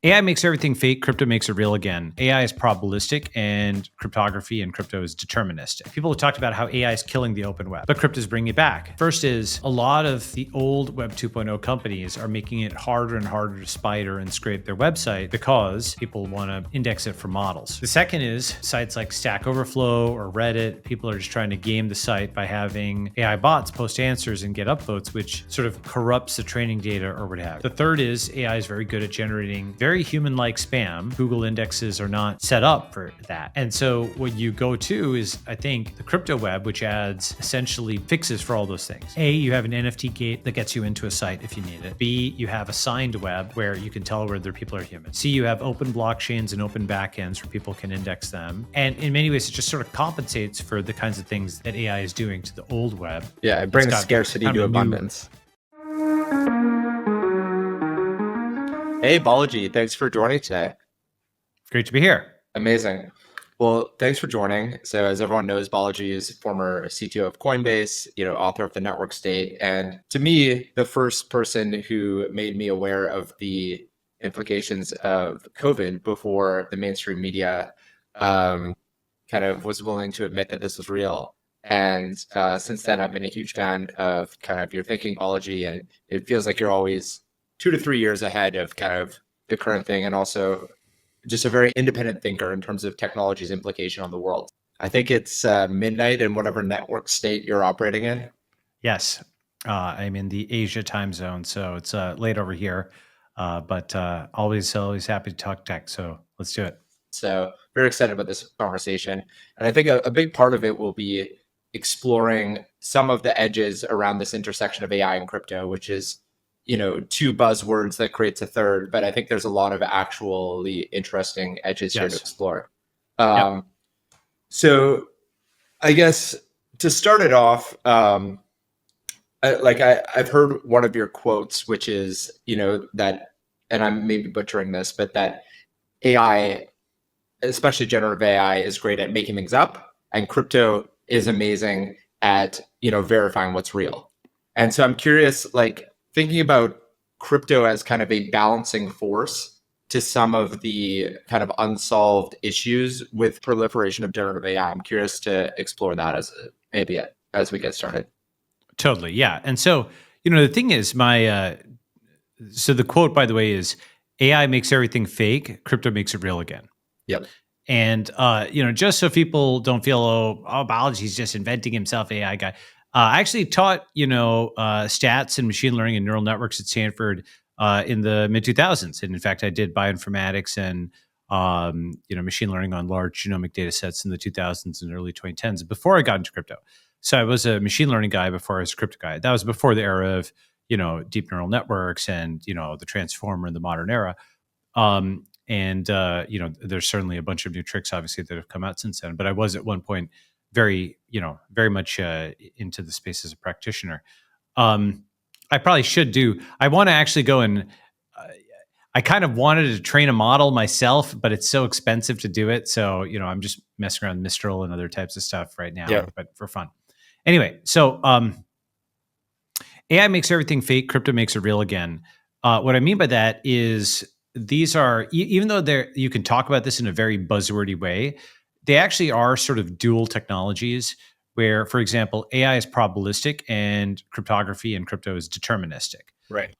AI makes everything fake. Crypto makes it real again. AI is probabilistic and cryptography and crypto is deterministic. People have talked about how AI is killing the open web, but crypto is bringing it back. First is a lot of the old Web 2.0 companies are making it harder and harder to spider and scrape their website because people want to index it for models. The second is sites like Stack Overflow or Reddit. People are just trying to game the site by having AI bots post answers and get upvotes, which sort of corrupts the training data or what have you. The third is AI is very good at generating very human-like spam. Google indexes are not set up for that. And so what you go to is, I think, the crypto web, which adds essentially fixes for all those things. A, you have an NFT gate that gets you into a site if you need it. B, you have a signed web where you can tell whether people are human. C, you have open blockchains and open backends where people can index them. And in many ways, it just sort of compensates for the kinds of things that AI is doing to the old web. Yeah, it brings scarcity to abundance. Hey, Balaji, thanks for joining today. Great to be here. Amazing. Well, thanks for joining. So as everyone knows, Balaji is former CTO of Coinbase, author of The Network State. And to me, the first person who made me aware of the implications of COVID before the mainstream media kind of was willing to admit that this was real. And since then, I've been a huge fan of kind of your thinking, Balaji, and it feels like you're always 2 to 3 years ahead of kind of the current thing, and also just a very independent thinker in terms of technology's implication on the world. I think it's midnight in whatever network state you're operating in. Yes, I'm in the Asia time zone, so it's late over here, but always happy to talk tech, so let's do it. So very excited about this conversation. And I think a big part of it will be exploring some of the edges around this intersection of AI and crypto, which is two buzzwords that creates a third, but I think there's a lot of actually interesting edges here to explore. So I guess to start it off, I've heard one of your quotes, which is, that, and I'm maybe butchering this, but that AI, especially generative AI, is great at making things up, and crypto is amazing at, verifying what's real. And so I'm curious, thinking about crypto as kind of a balancing force to some of the kind of unsolved issues with proliferation of generative AI. I'm curious to explore that as we get started. Totally, yeah. And so, the thing is, so the quote, by the way, is AI makes everything fake, crypto makes it real again. Yep. And, just so people don't feel, Balaji's just inventing himself, AI guy. I actually taught, stats and machine learning and neural networks at Stanford in the mid 2000s. And in fact, I did bioinformatics and, machine learning on large genomic data sets in the 2000s and early 2010s before I got into crypto. So I was a machine learning guy before I was a crypto guy. That was before the era of, deep neural networks and, the transformer in the modern era. There's certainly a bunch of new tricks, obviously, that have come out since then. But I was at one point very much into the space as a practitioner. I probably should do. I want to actually go and. I kind of wanted to train a model myself, but it's so expensive to do it. So I'm just messing around with Mistral and other types of stuff right now, but for fun. Anyway, so AI makes everything fake. Crypto makes it real again. What I mean by that is these are, even though you can talk about this in a very buzzwordy way, they actually are sort of dual technologies where, for example, AI is probabilistic and cryptography and crypto is deterministic. Right.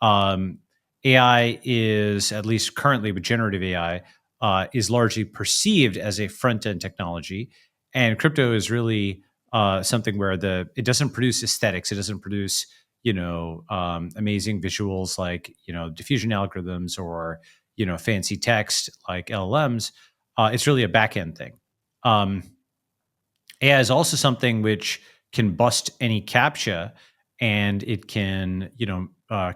AI is, at least currently with generative AI, is largely perceived as a front-end technology. And crypto is really something where it doesn't produce aesthetics. It doesn't produce, amazing visuals like, diffusion algorithms or, fancy text like LLMs. It's really a back-end thing. AI is also something which can bust any CAPTCHA, and it can,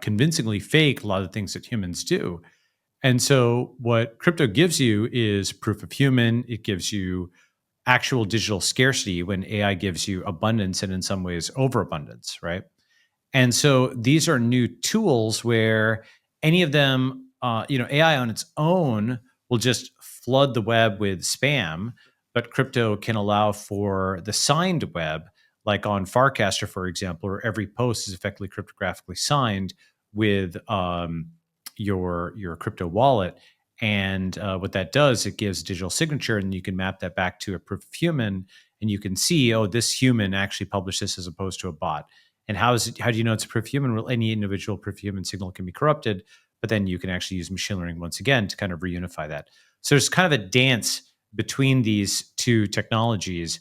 convincingly fake a lot of the things that humans do. And so what crypto gives you is proof of human. It gives you actual digital scarcity when AI gives you abundance and in some ways overabundance, right? And so these are new tools where any of them, AI on its own will just flood the web with spam, but crypto can allow for the signed web, like on Farcaster, for example, where every post is effectively cryptographically signed with your crypto wallet. And what that does, it gives a digital signature, and you can map that back to a proof of human, and you can see, oh, this human actually published this as opposed to a bot. And how do you know it's a proof of human? Well, any individual proof of human signal can be corrupted, but then you can actually use machine learning once again to kind of reunify that. So there's kind of a dance between these two technologies,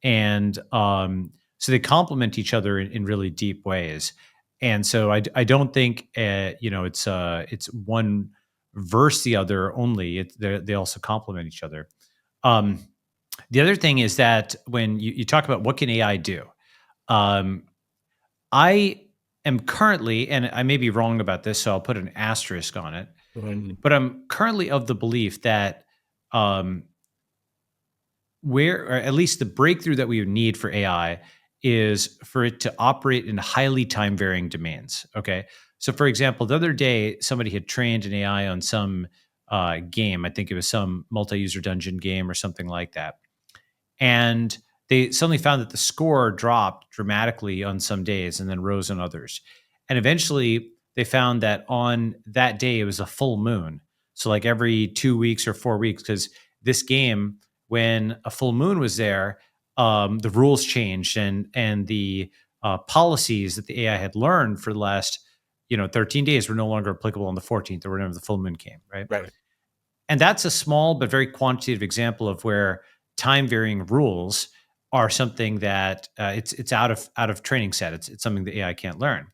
and so they complement each other in really deep ways. And so I don't think it's one versus the other only. They also complement each other. The other thing is that when you talk about what can AI do, um, I am currently, and I may be wrong about this, so I'll put an asterisk on it, but I'm currently of the belief that or at least the breakthrough that we would need for AI is for it to operate in highly time varying domains. Okay. So, for example, the other day, somebody had trained an AI on some game. I think it was some multi user dungeon game or something like that. And they suddenly found that the score dropped dramatically on some days and then rose on others. And eventually they found that on that day, it was a full moon. So, like every 2 weeks or 4 weeks, because this game, when a full moon was there, the rules changed, and the policies that the AI had learned for the last 13 days were no longer applicable on the 14th or whenever the full moon came, right? Right. And that's a small but very quantitative example of where time varying rules are something that it's out of training set. It's something the AI can't learn.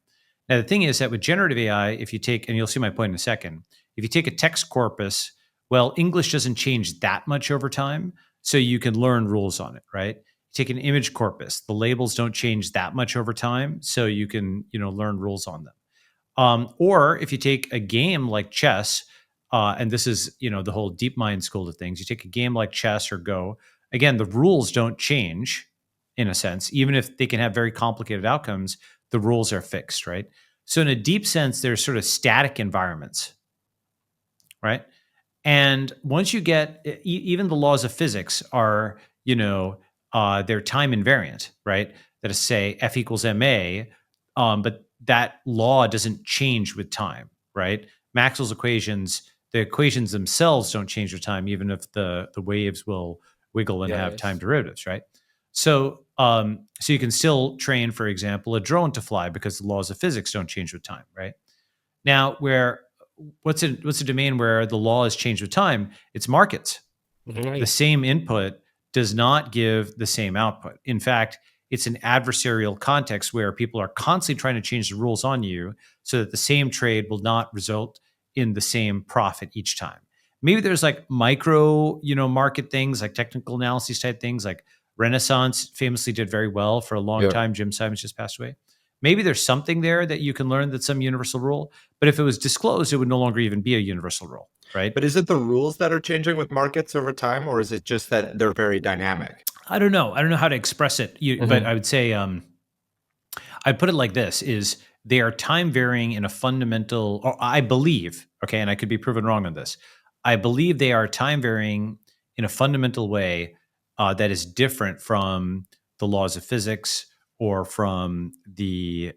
Now the thing is that with generative AI, if you take, and you'll see my point in a second, if you take a text corpus, well, English doesn't change that much over time, so you can learn rules on it, right? Take an image corpus, the labels don't change that much over time, so you can learn rules on them. Or if you take a game like chess, and this is the whole deep mind school of things, you take a game like chess or Go. Again, the rules don't change in a sense, even if they can have very complicated outcomes. The rules are fixed, right? So in a deep sense, there's sort of static environments, right? And once you get even the laws of physics are, they're time invariant, right? That is, say, F equals ma, but that law doesn't change with time, right? Maxwell's equations, the equations themselves don't change with time, even if the waves will wiggle and have time derivatives, right? So, so you can still train, for example, a drone to fly because the laws of physics don't change with time, right? Now, what's a domain where the law has changed with time? It's markets. Right. The same input does not give the same output. In fact, it's an adversarial context where people are constantly trying to change the rules on you so that the same trade will not result in the same profit each time. Maybe there's like micro, market things, like technical analysis type things, like Renaissance famously did very well for a long time. Jim Simons just passed away. Maybe there's something there that you can learn that's some universal rule, but if it was disclosed, it would no longer even be a universal rule, right? But is it the rules that are changing with markets over time, or is it just that they're very dynamic? I don't know. I don't know how to express it, but I would say I'd put it like this: is they are time varying in a fundamental, or I believe, okay, and I could be proven wrong on this. I believe they are time varying in a fundamental way that is different from the laws of physics or from the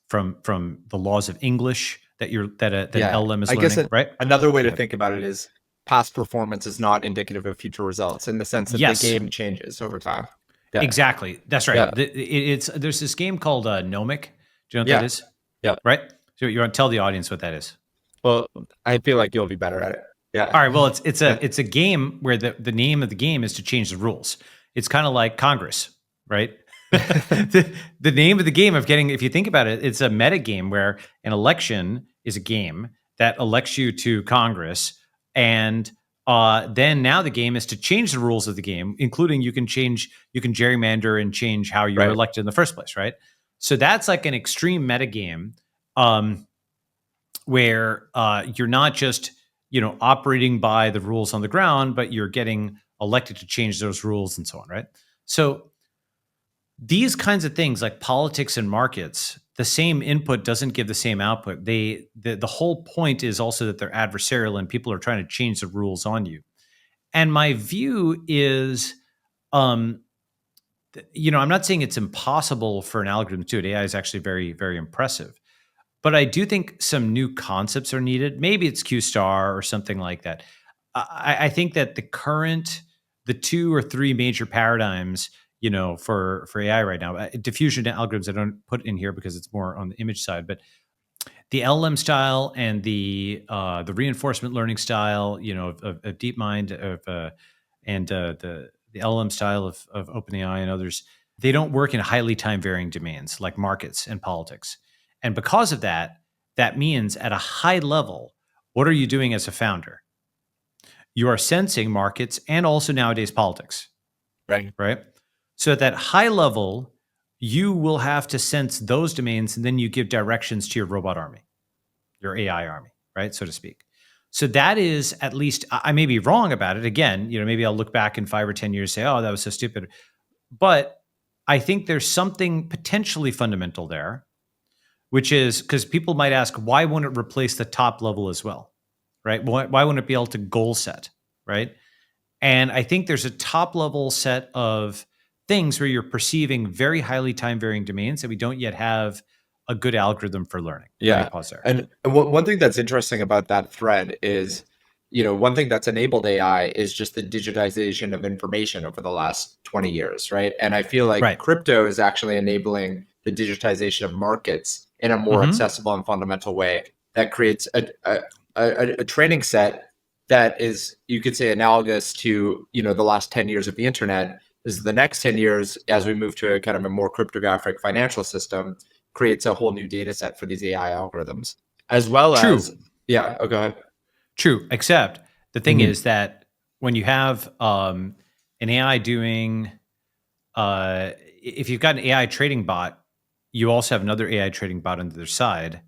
from the laws of English that an LLM is learning. I guess right? Another way to think about it is past performance is not indicative of future results in the sense that the game changes over time. Yeah. Exactly. That's right. Yeah. There's this game called Gnomic. Do you know what that is? Yeah. Right? So you want to tell the audience what that is? Well, I feel like you'll be better at it. Yeah. All right. Well, it's a game where the name of the game is to change the rules. It's kind of like Congress, right? the name of the game if you think about it, it's a meta game where an election is a game that elects you to Congress, and then now the game is to change the rules of the game, including you can gerrymander and change how you were elected in the first place, right? So that's like an extreme meta game, where you're not just operating by the rules on the ground, but you're getting elected to change those rules and so on, right? So these kinds of things like politics and markets, the same input doesn't give the same output. The whole point is also that they're adversarial and people are trying to change the rules on you. And my view is, I'm not saying it's impossible for an algorithm to do it. AI is actually very, very impressive. But I do think some new concepts are needed. Maybe it's Q star or something like that. I think that the 2 or 3 major paradigms, for AI right now, diffusion algorithms I don't put in here because it's more on the image side, but the LLM style and the reinforcement learning style, of DeepMind and the LLM style of OpenAI and others, they don't work in highly time varying domains like markets and politics. And because of that, that means at a high level, what are you doing as a founder? You are sensing markets and also nowadays politics, Right. right? So at that high level, you will have to sense those domains and then you give directions to your robot army, your AI army, right? So to speak. So that is, at least, I may be wrong about it. Again, maybe I'll look back in 5 or 10 years and say, oh, that was so stupid. But I think there's something potentially fundamental there, which is because people might ask, why won't it replace the top level as well, right? Why wouldn't it be able to goal set, right? And I think there's a top level set of things where you're perceiving very highly time varying domains that we don't yet have a good algorithm for learning. Let me Yeah. pause there. And one thing that's interesting about that thread is, one thing that's enabled AI is just the digitization of information over the last 20 years, right? And I feel like Right. crypto is actually enabling the digitization of markets in a more accessible and fundamental way that creates a training set that is, you could say, analogous to, the last 10 years of the internet. Is the next 10 years, as we move to a kind of a more cryptographic financial system, creates a whole new data set for these AI algorithms, as well True. as, yeah, go ahead. True. Except the thing is that when you have an AI doing, if you've got an AI trading bot, you also have another AI trading bot on the other side.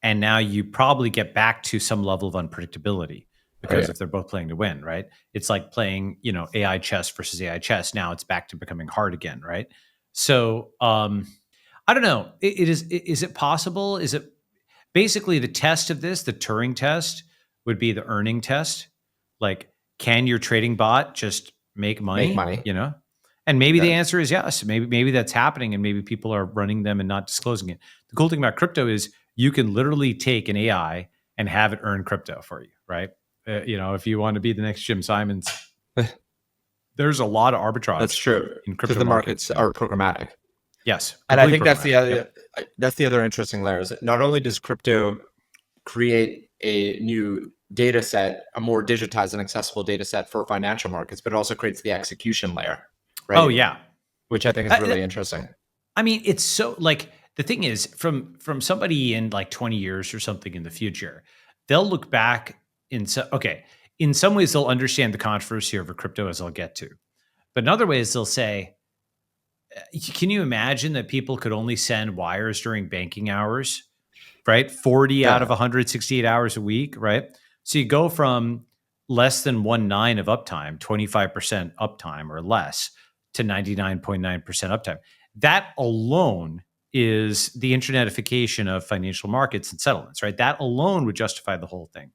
And now you probably get back to some level of unpredictability because Right. if they're both playing to win, right? It's like playing, AI chess versus AI chess. Now it's back to becoming hard again, right? So I don't know. Is it possible? Is it basically the test of this, the Turing test would be the earning test? Like, can your trading bot just make Make money? money. And maybe the Yeah. answer is yes. Maybe that's happening, and maybe people are running them and not disclosing it. The cool thing about crypto is you can literally take an AI and have it earn crypto for you, right? If you want to be the next Jim Simons, there's a lot of arbitrage. That's true, in because crypto the markets markets. are programmatic. Yes, And I completely think that's the programmatic. other, interesting layer is that not only does crypto create a new data set, a more digitized and accessible data set for financial markets, but it also creates the execution layer, right? Oh yeah. Which I think is really interesting. I mean, it's so, like, the thing is, from somebody in like 20 years or something in the future, they'll look back in some ways they'll understand the controversy over crypto, as I'll get to. But in other ways they'll say, can you imagine that people could only send wires during banking hours, right? 40 out of Yeah. 168 hours a week, right? So you go from less than 1/9 of uptime, 25% uptime or less, to 99.9% uptime. That alone is the internetification of financial markets and settlements, right? That alone would justify the whole thing.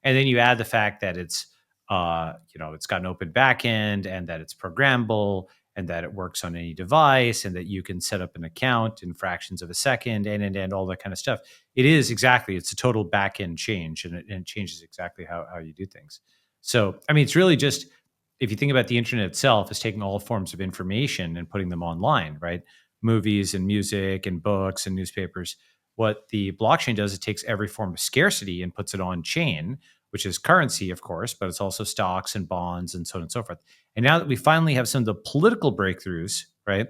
And then you add the fact that it's got an open backend and that it's programmable and that it works on any device and that you can set up an account in fractions of a second and all that kind of stuff. It's a total backend change, and it changes exactly how you do things. So, I mean, it's really just, if you think about the internet itself, is taking all forms of information and putting them online, right? Movies and music and books and newspapers. What the blockchain does, it takes every form of scarcity and puts it on chain, which is currency, of course, but it's also stocks and bonds and so on and so forth. And now that we finally have some of the political breakthroughs, right?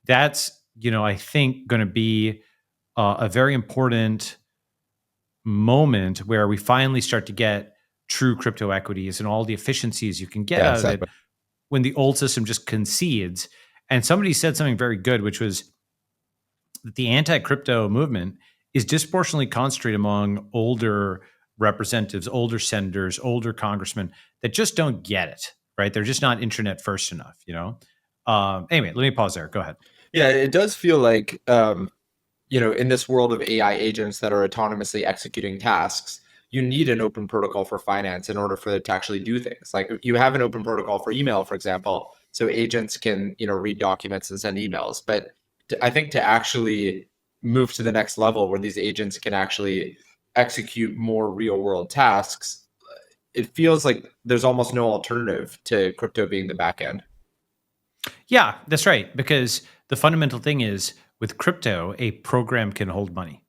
That's, I think, going to be a very important moment where we finally start to get true crypto equities and all the efficiencies you can get Yeah, out of exactly. it when the old system just concedes. And somebody said something very good, which was that the anti-crypto movement is disproportionately concentrated among older representatives, older senators, older congressmen that just don't get it, right? They're just not internet first enough. Anyway, let me pause there. Go ahead. Yeah, it does feel like, in this world of AI agents that are autonomously executing tasks, you need an open protocol for finance in order for it to actually do things. Like, you have an open protocol for email, for example, so agents can, read documents and send emails. But I think to actually move to the next level where these agents can actually execute more real world tasks, it feels like there's almost no alternative to crypto being the back end. Yeah, that's right. Because the fundamental thing is with crypto, a program can hold money.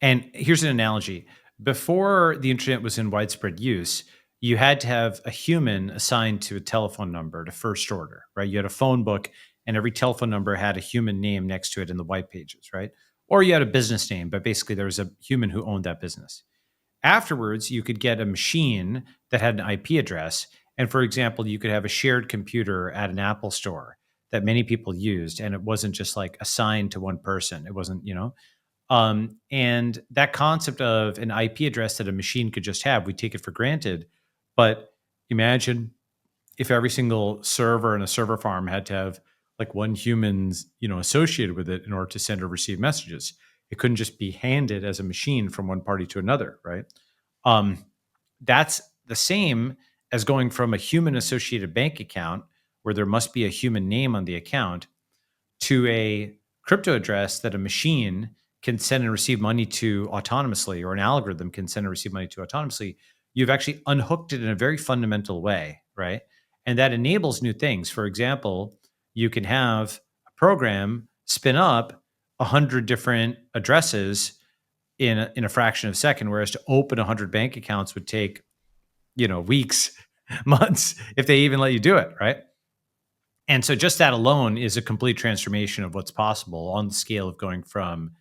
And here's an analogy. Before the internet was in widespread use, you had to have a human assigned to a telephone number to first order, right? You had a phone book and every telephone number had a human name next to it in the white pages, right? Or you had a business name, but basically there was a human who owned that business. Afterwards, you could get a machine that had an IP address. And for example, you could have a shared computer at an Apple store that many people used. And it wasn't just like assigned to one person. It wasn't, and that concept of an IP address that a machine could just have, we take it for granted. But imagine if every single server in a server farm had to have like one human's, associated with it in order to send or receive messages. It couldn't just be handed as a machine from one party to another, right? That's the same as going from a human associated bank account where there must be a human name on the account to a crypto address that a machine can send and receive money to autonomously, or an algorithm can send and receive money to autonomously. You've actually unhooked it in a very fundamental way, right? And that enables new things. For example, you can have a program spin up 100 different addresses in a fraction of a second, whereas to open 100 bank accounts would take, weeks, months, if they even let you do it, right? And so just that alone is a complete transformation of what's possible on the scale of going from,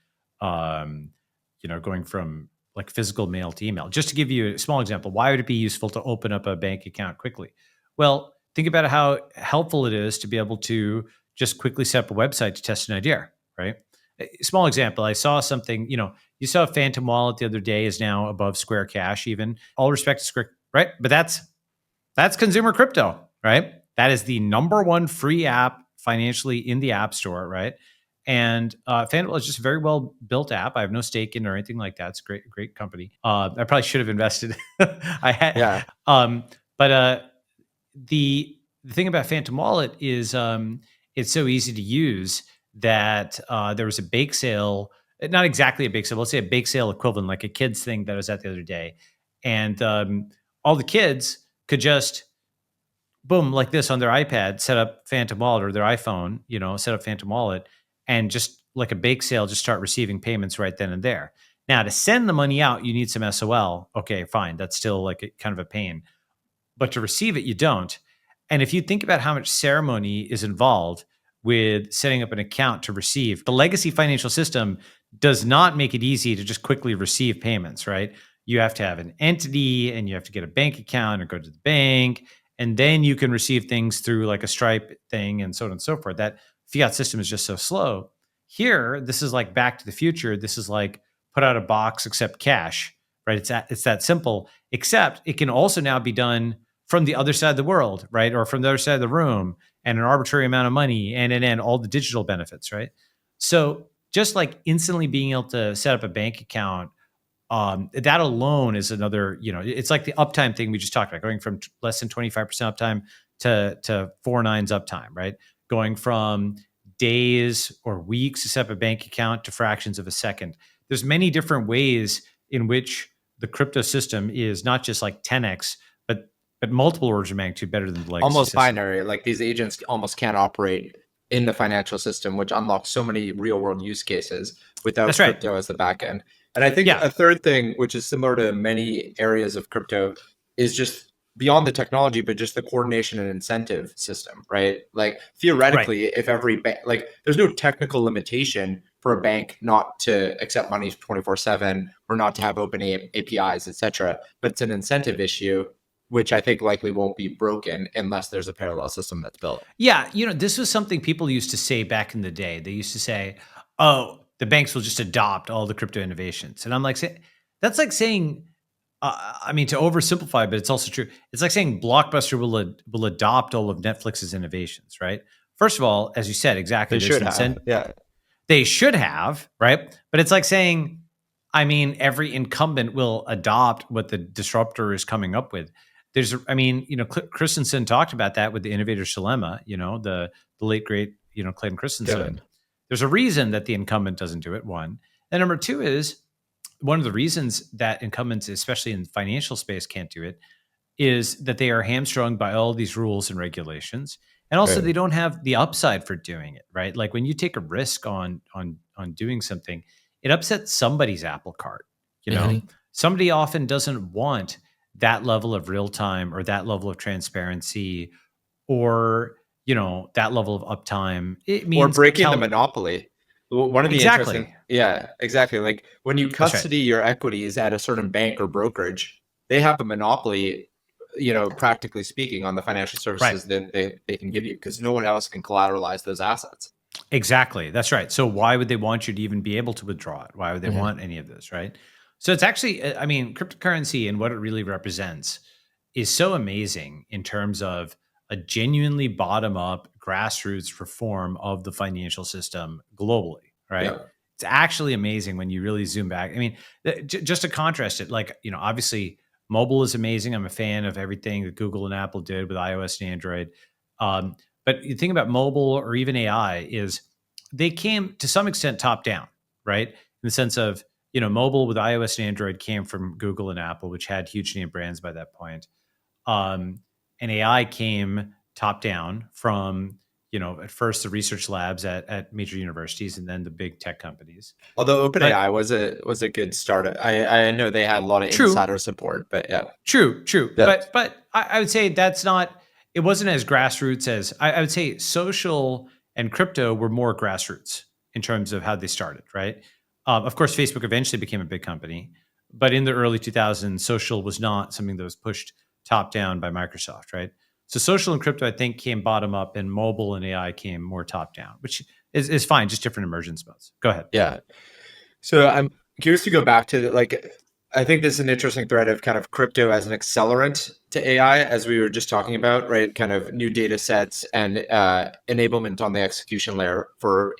like physical mail to email. Just to give you a small example, why would it be useful to open up a bank account quickly? Well, think about how helpful it is to be able to just quickly set up a website to test an idea, right? A small example, I saw something, you saw Phantom Wallet the other day is now above Square Cash even. All respect to Square, right? But that's consumer crypto, right? That is the number one free app financially in the App Store, right? And FanDuel is just a very well built app. I have no stake in or anything like that. It's a great company. I probably should have invested. I had, Yeah. But the thing about Phantom Wallet is it's so easy to use that there was a bake sale, not exactly a bake sale, let's say a bake sale equivalent, like a kids thing that I was at the other day, and all the kids could just boom, like this on their iPad, set up Phantom Wallet, or their iPhone, set up Phantom Wallet, and just like a bake sale, just start receiving payments right then and there. Now, to send the money out, you need some SOL. Okay, fine. That's still like kind of a pain. But to receive it, you don't. And if you think about how much ceremony is involved with setting up an account to receive, the legacy financial system does not make it easy to just quickly receive payments, right? You have to have an entity and you have to get a bank account or go to the bank. And then you can receive things through like a Stripe thing and so on and so forth. That fiat system is just so slow. Here, this is like Back to the Future. This is like put out a box, accept cash, right? It's that simple, except it can also now be done from the other side of the world, right? Or from the other side of the room, and an arbitrary amount of money and all the digital benefits, right? So just like instantly being able to set up a bank account, that alone is another, it's like the uptime thing we just talked about, going from less than 25% uptime to 4 nines uptime, right? Going from days or weeks to set up a bank account to fractions of a second. There's many different ways in which the crypto system is not just like 10x, but multiple orders of magnitude better than the legacy Almost system. binary. Like these agents almost can't operate in the financial system, which unlocks so many real world use cases without That's right. crypto as the back end. And I think Yeah. a third thing, which is similar to many areas of crypto, is just beyond the technology, but just the coordination and incentive system, right? Like theoretically, if every bank, like there's no technical limitation for a bank not to accept money 24/7 or not to have open APIs, etc. But it's an incentive issue, which I think likely won't be broken unless there's a parallel system that's built. Yeah, this was something people used to say back in the day. They used to say, "Oh, the banks will just adopt all the crypto innovations," and I'm like, that's like saying, I mean, to oversimplify, but it's also true. It's like saying Blockbuster will adopt all of Netflix's innovations, right? First of all, as you said, exactly, They should have, yeah. They should have, right? But it's like saying, I mean, every incumbent will adopt what the disruptor is coming up with. Christensen talked about that with the innovator's dilemma, the late great, Clayton Christensen. Good. There's a reason that the incumbent doesn't do it, one. And number two is one of the reasons that incumbents, especially in the financial space, can't do it is that they are hamstrung by all these rules and regulations. And also Right. they don't have the upside for doing it, right? Like when you take a risk on doing something, it upsets somebody's apple cart, you know? Mhm. Somebody often doesn't want that level of real time or that level of transparency or, that level of uptime. It Or means breaking the monopoly. One of the interesting, exactly. yeah, exactly. Like when you That's right. custody your equities at a certain bank or brokerage, they have a monopoly, practically speaking, on the financial Right. services that they can give you because no one else can collateralize those assets. Exactly. That's right. So why would they want you to even be able to withdraw it? Why would they Mhm. want any of this, right? So it's actually, I mean, cryptocurrency and what it really represents is so amazing in terms of a genuinely bottom up grassroots reform of the financial system globally, right? Yeah. It's actually amazing when you really zoom back. I mean, just to contrast it, like, obviously mobile is amazing. I'm a fan of everything that Google and Apple did with iOS and Android. Um, but the thing about mobile or even AI is they came to some extent top down, right? In the sense of, mobile with iOS and Android came from Google and Apple, which had huge name brands by that point. Um, and AI came top down from, at first the research labs at major universities and then the big tech companies. Although But OpenAI was a good start. I know they had a lot of true, insider support, but yeah. true. Yeah. But I would say that's not, it wasn't as grassroots as I would say social and crypto were more grassroots in terms of how they started, right? Of course, Facebook eventually became a big company, but in the early 2000s, social was not something that was pushed top down by Microsoft, right? So social and crypto, I think, came bottom up, and mobile and AI came more top down, which is fine, just different emergence modes. Go ahead. Yeah. So I'm curious to go back to like, I think this is an interesting thread of kind of crypto as an accelerant to AI, as we were just talking about, right? Kind of new data sets and enablement on the execution layer for,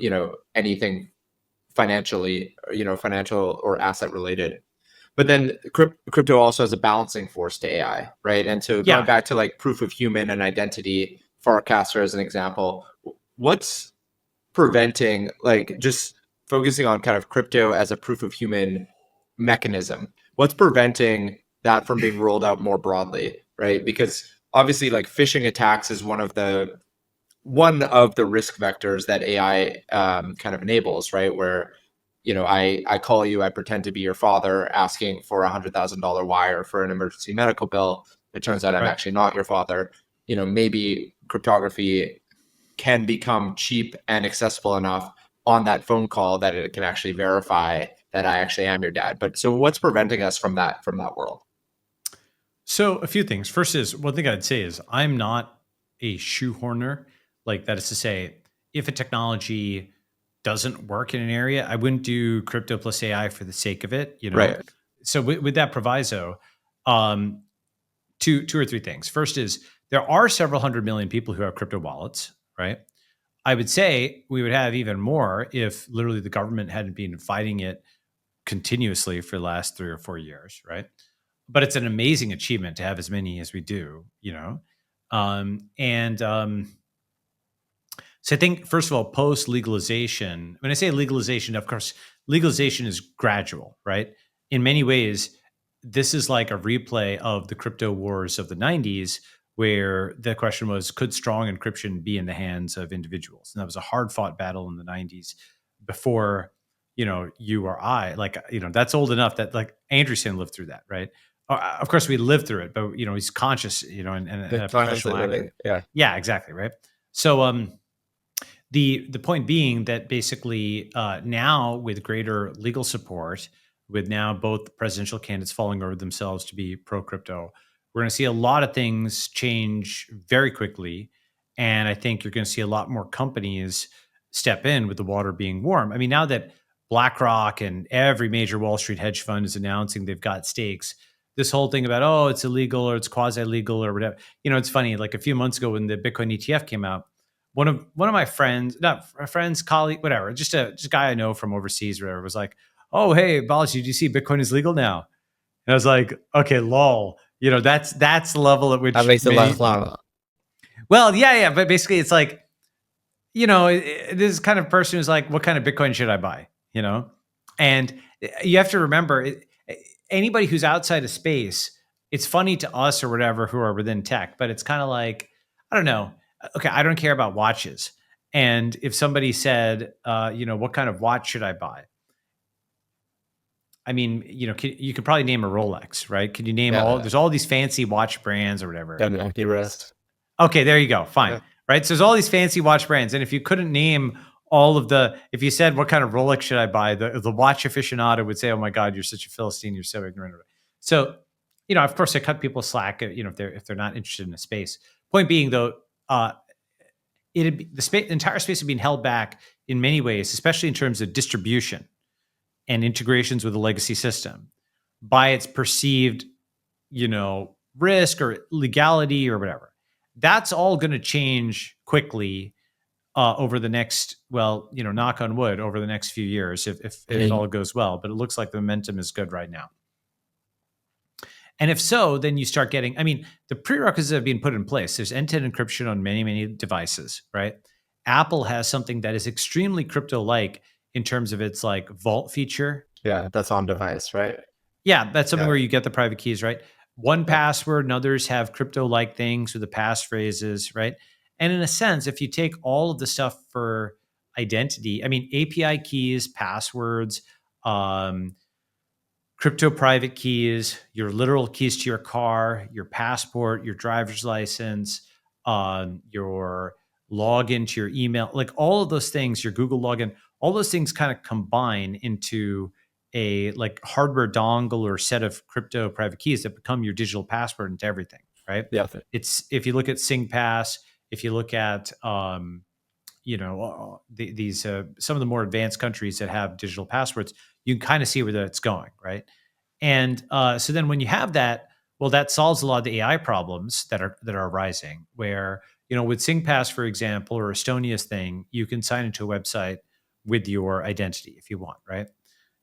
anything financially, financial or asset related. But then crypto also has a balancing force to AI, right? And so going Yeah, back to like proof of human and identity, Farcaster as an example, what's preventing, like, just focusing on kind of crypto as a proof of human mechanism, what's preventing that from being rolled out more broadly, right? Because obviously like phishing attacks is one of the risk vectors that AI kind of enables, right? Where I call you, I pretend to be your father, asking for $100,000 wire for an emergency medical bill. It turns out I'm right. actually not your father. Maybe cryptography can become cheap and accessible enough on that phone call that it can actually verify that I actually am your dad. But so what's preventing us from that world? So a few things. First is one thing I'd say is I'm not a shoehorner. Like that is to say, if a technology doesn't work in an area, I wouldn't do crypto plus AI for the sake of it. Right. So with that proviso, um, two or three things. First is there are several hundred million people who have crypto wallets, right? I would say we would have even more if literally the government hadn't been fighting it continuously for the last 3 or 4 years, right? But it's an amazing achievement to have as many as we do. And So I think, first of all, post legalization, when I say legalization, of course, legalization is gradual, right? In many ways, this is like a replay of the crypto wars of the 90s, where the question was, could strong encryption be in the hands of individuals? And that was a hard fought battle in the 90s before, you or I, like, that's old enough that like Andreessen lived through that, right? Of course, we lived through it, but, he's conscious, and The a plans professional that living. actor. Yeah. Yeah, exactly. Right. So, the point being that basically now with greater legal support, with now both presidential candidates falling over themselves to be pro crypto, we're going to see a lot of things change very quickly, and I think you're going to see a lot more companies step in with the water being warm. I mean, now that BlackRock and every major Wall Street hedge fund is announcing they've got stakes, this whole thing about, oh, it's illegal or it's quasi legal or whatever, it's funny. Like a few months ago when the Bitcoin ETF came out, one of my friends, not friends, colleague, whatever, just a guy I know from overseas, or whatever, was like, "Oh, hey, Balaji, do you see Bitcoin is legal now?" And I was like, "Okay, lol." That's the level at That which makes it less many. fun. Well, yeah, but basically, it's like, this kind of person who's like, "What kind of Bitcoin should I buy?" You know, And you have to remember, anybody who's outside of space, it's funny to us or whatever who are within tech, but it's kind of like, I don't know. Okay, I don't care about watches. And if somebody said, what kind of watch should I buy? I mean, you could probably name a Rolex, right? Could you name Yeah. there's all these fancy watch brands or whatever. And empty wrist. Okay, there you go. Fine. Yeah. Right. So there's all these fancy watch brands. And if you couldn't name all of if you said, what kind of Rolex should I buy? The watch aficionado would say, oh my God, you're such a Philistine. You're so ignorant of it. So, of course I cut people slack, if they're not interested in a space. Point being though, the entire space had been held back in many ways, especially in terms of distribution and integrations with the legacy system by its perceived, risk or legality or whatever. That's all going to change quickly over the next, knock on wood, over the next few years, if it all goes well. But it looks like the momentum is good right now. And if so, then you start getting, the prerequisites have been put in place. There's end-to-end encryption on many, many devices, right? Apple has something that is extremely crypto-like in terms of its like vault feature. Yeah, that's on device, right? Yeah, that's something where you get the private keys, right? One password and others have crypto-like things with the passphrases, right? And in a sense, if you take all of the stuff for identity, API keys, passwords, crypto private keys, your literal keys to your car, your passport, your driver's license, your login to your email, like all of those things, your Google login, all those things kind of combine into a like hardware dongle or set of crypto private keys that become your digital passport into everything, right? Yeah. It's if you look at SingPass, if you look at these some of the more advanced countries that have digital passwords, you can kind of see where that's going, right? And so then when you have that, well, that solves a lot of the AI problems that are arising. Where with SingPass, for example, or Estonia's thing, you can sign into a website with your identity if you want, right?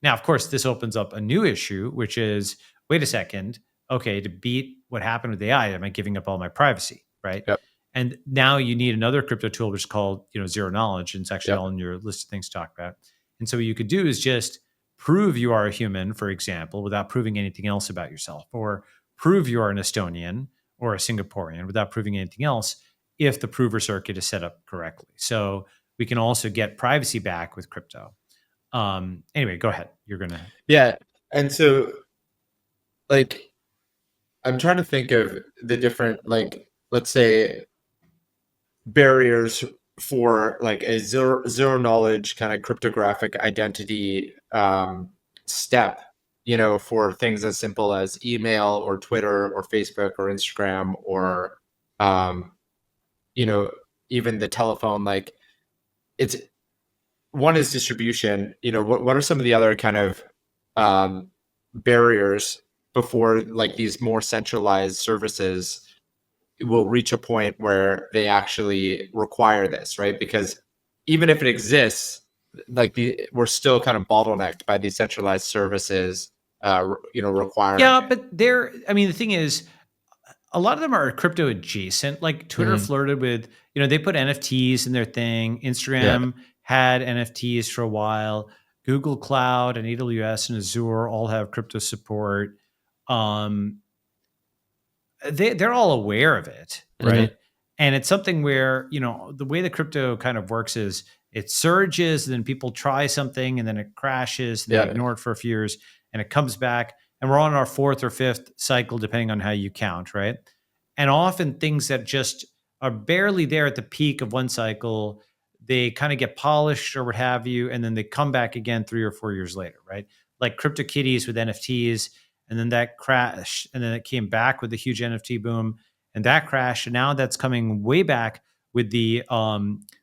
Now, of course, this opens up a new issue, which is, wait a second, okay, to beat what happened with AI, am I giving up all my privacy, right? Yep. And now you need another crypto tool, which is called zero knowledge, and it's actually all in your list of things to talk about. And so what you could do is just prove you are a human, for example, without proving anything else about yourself, or prove you are an Estonian or a Singaporean without proving anything else, if the prover circuit is set up correctly. So we can also get privacy back with crypto. Anyway, go ahead. You're going to. Yeah. And so, like, I'm trying to think of the different, like, let's say, barriers for like a zero knowledge kind of cryptographic identity step, for things as simple as email or Twitter or Facebook or Instagram or even the telephone. Like, it's one is distribution. What are some of the other kind of barriers before like these more centralized services will reach a point where they actually require this, right? Because even if it exists, like we're still kind of bottlenecked by these centralized services, requiring. Yeah, but the thing is, a lot of them are crypto adjacent. Like Twitter flirted with, they put NFTs in their thing. Instagram had NFTs for a while. Google Cloud and AWS and Azure all have crypto support. They're all aware of it, right? And it's something where, the way the crypto kind of works is it surges, and then people try something, and then it crashes, and they ignore it for a few years, and it comes back. And we're on our fourth or fifth cycle, depending on how you count, right? And often things that just are barely there at the peak of one cycle, they kind of get polished or what have you, and then they come back again 3 or 4 years later, right? Like CryptoKitties with NFTs, and then that crashed, and then it came back with a huge NFT boom, and that crashed, and now that's coming way back with the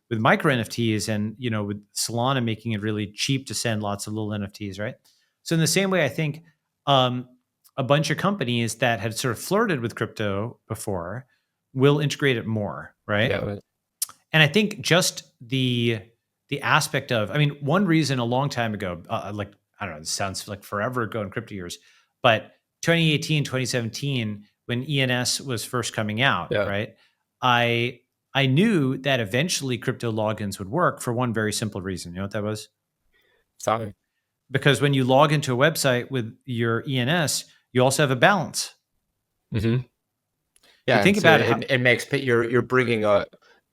with micro NFTs, and with Solana making it really cheap to send lots of little NFTs, right? So in the same way, I think a bunch of companies that had sort of flirted with crypto before will integrate it more, right? Yeah. And I think just the aspect of, one reason a long time ago, like, I don't know, this sounds like forever ago in crypto years, but 2018, 2017, when ENS was first coming out, right? I knew that eventually crypto logins would work for one very simple reason. You know what that was? Sorry. because when you log into a website with your ENS, you also have a balance. Mm-hmm. You Yeah, think and so about how, it makes you're bringing a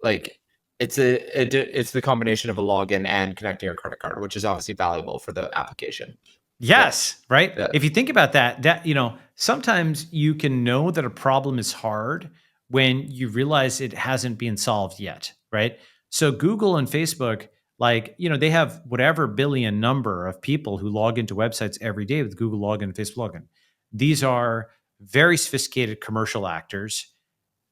like it's it's the combination of a login and connecting your credit card, which is obviously valuable for the application. yes, right? Yeah. If you think about that, sometimes you can know that a problem is hard when you realize it hasn't been solved yet, right? So Google and Facebook, they have whatever billion number of people who log into websites every day with Google login and Facebook login. These are very sophisticated commercial actors.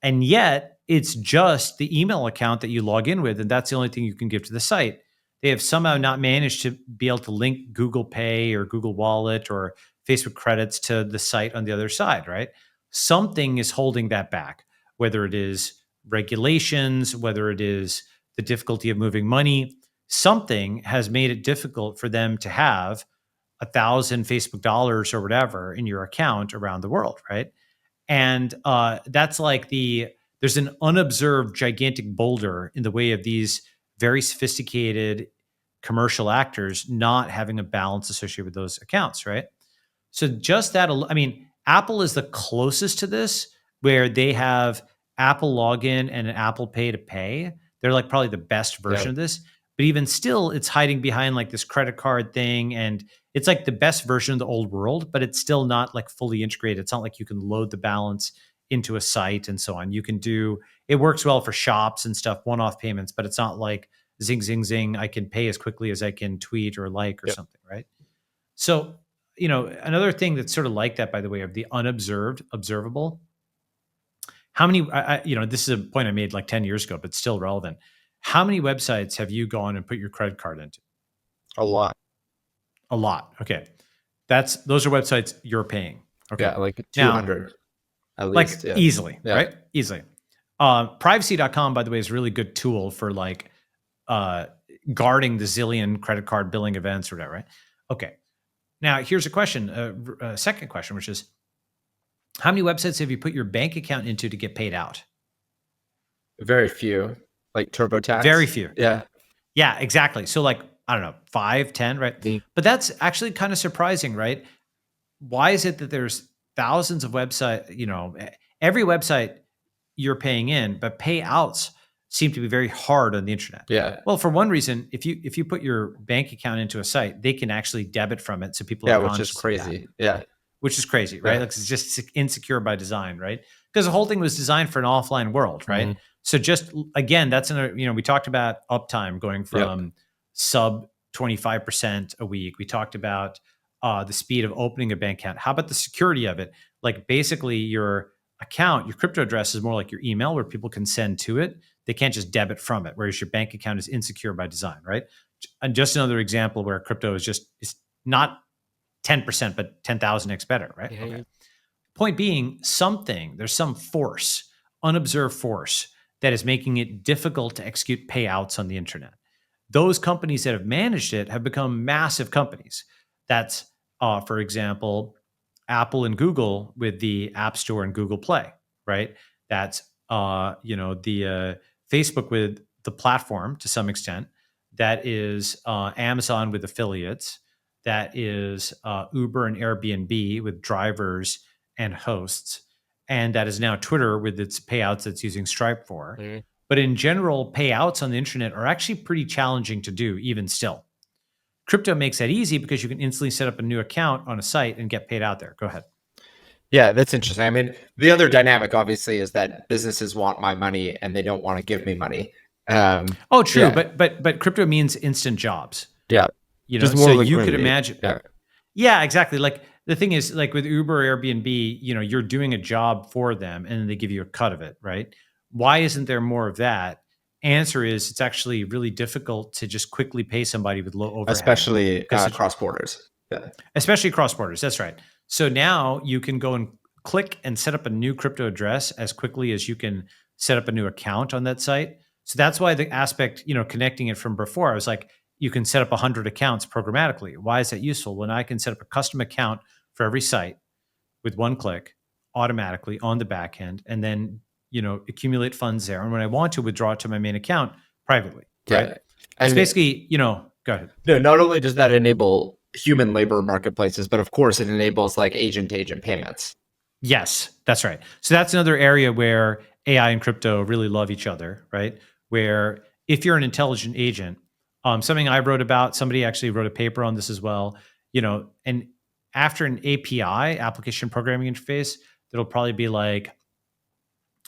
And yet it's just the email account that you log in with, and that's the only thing you can give to the site. They have somehow not managed to be able to link Google Pay or Google Wallet or Facebook credits to the site on the other side, right? Something is holding that back, whether it is regulations, whether it is the difficulty of moving money. Something has made it difficult for them to have 1,000 Facebook dollars or whatever in your account around the world, right? And that's there's an unobserved gigantic boulder in the way of these very sophisticated commercial actors not having a balance associated with those accounts, right? So just that, I mean, Apple is the closest to this, where they have Apple login and an Apple Pay to pay. They're like probably the best version of this. But even still, it's hiding behind like this credit card thing. And it's like the best version of the old world, but it's still not like fully integrated. It's not like you can load the balance into a site and so on. It works well for shops and stuff, one-off payments, but it's not like zing, zing, zing. I can pay as quickly as I can tweet or like or something, right? So, another thing that's sort of like that, by the way, of the unobserved, observable. How many, this is a point I made like 10 years ago, but still relevant. How many websites have you gone and put your credit card into? A lot. A lot. Okay. Those are websites you're paying. Okay. Yeah, like 200 at least. Like easily, right? Easily. Privacy.com, by the way, is a really good tool for guarding the zillion credit card billing events or whatever, right? Okay. Now, here's a question, a second question, which is, how many websites have you put your bank account into to get paid out? Very few, like TurboTax. Very few. Yeah. Yeah, exactly. So I don't know, 5, 10, right? But that's actually kind of surprising, right? Why is it that there's thousands of websites, every website you're paying in, but payouts seem to be very hard on the internet. Yeah. Well, for one reason, if you put your bank account into a site, they can actually debit from it. So people are which is crazy. Yeah. Which is crazy, right? Yeah. Like it's just insecure by design, right? Because the whole thing was designed for an offline world, right? Mm-hmm. So just again, that's we talked about uptime going from sub 25% a week. We talked about the speed of opening a bank account. How about the security of it? Like basically your account, your crypto address is more like your email where people can send to it. They can't just debit from it, whereas your bank account is insecure by design, right? And just another example where crypto is not 10%, but 10,000x better, right? Mm-hmm. Okay. Point being, there's some force, unobserved force, that is making it difficult to execute payouts on the internet. Those companies that have managed it have become massive companies. That's, for example, Apple and Google with the App Store and Google Play, right? That's, the Facebook with the platform to some extent. That is Amazon with affiliates. That is Uber and Airbnb with drivers and hosts. And that is now Twitter with its payouts that's using Stripe for. Mm-hmm. But in general, payouts on the internet are actually pretty challenging to do, even still. Crypto makes that easy because you can instantly set up a new account on a site and get paid out there. Go ahead. Yeah, that's interesting. I mean, the other dynamic, obviously, is that businesses want my money and they don't want to give me money. True. Yeah. But crypto means instant jobs. Yeah. Just more so liquidity. You could imagine. Yeah, exactly. Like the thing is, like with Uber or Airbnb, you're doing a job for them and then they give you a cut of it, right? Why isn't there more of that? Answer is it's actually really difficult to just quickly pay somebody with low overhead. Especially cross borders. Yeah. Especially cross borders. That's right. So now you can go and click and set up a new crypto address as quickly as you can set up a new account on that site. So that's why the aspect, connecting it from before, I was like, you can set up 100 accounts programmatically. Why is that useful? When I can set up a custom account for every site with one click automatically on the back end and then, accumulate funds there. And when I want to withdraw it to my main account privately, right? It's basically, go ahead. No, not only does that enable human labor marketplaces, but of course it enables like agent to agent payments. Yes, that's right. So that's another area where AI and crypto really love each other, right? Where if you're an intelligent agent, something I wrote about, somebody actually wrote a paper on this as well, and after an API, application programming interface, that'll probably be like,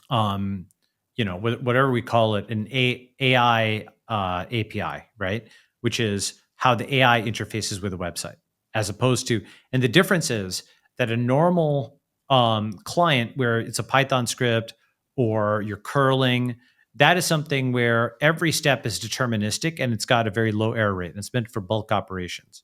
whatever we call it, an AI API, right? Which is how the AI interfaces with a website, as opposed to, and the difference is that a normal client where it's a Python script or you're curling, that is something where every step is deterministic and it's got a very low error rate and it's meant for bulk operations.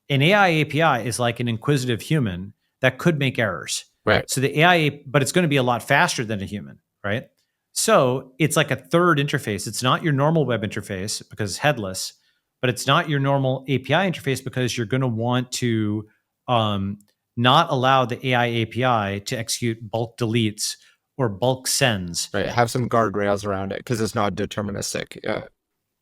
An AI API is like an inquisitive human that could make errors. Right. So the AI, but it's going to be a lot faster than a human, right? So it's like a third interface. It's not your normal web interface because it's headless, but it's not your normal API interface because you're going to want to not allow the AI API to execute bulk deletes or bulk sends. Right. Have some guardrails around it because it's not deterministic. Yeah.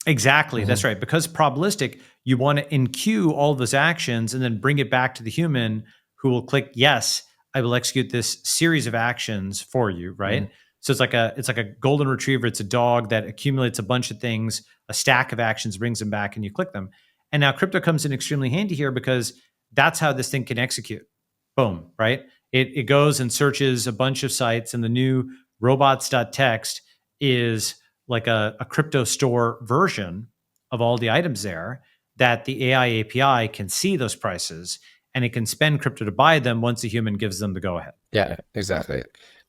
Exactly. That's right. Because probabilistic, you want to enqueue all those actions and then bring it back to the human who will click yes, I will execute this series of actions for you, right? So it's like a golden retriever, it's a dog that accumulates a bunch of things, a stack of actions, brings them back and you click them. And now crypto comes in extremely handy here because that's how this thing can execute. Boom, right? It goes and searches a bunch of sites, and the new robots.txt is like a crypto store version of all the items there that the AI API can see those prices and it can spend crypto to buy them once a human gives them the go ahead. Yeah, exactly.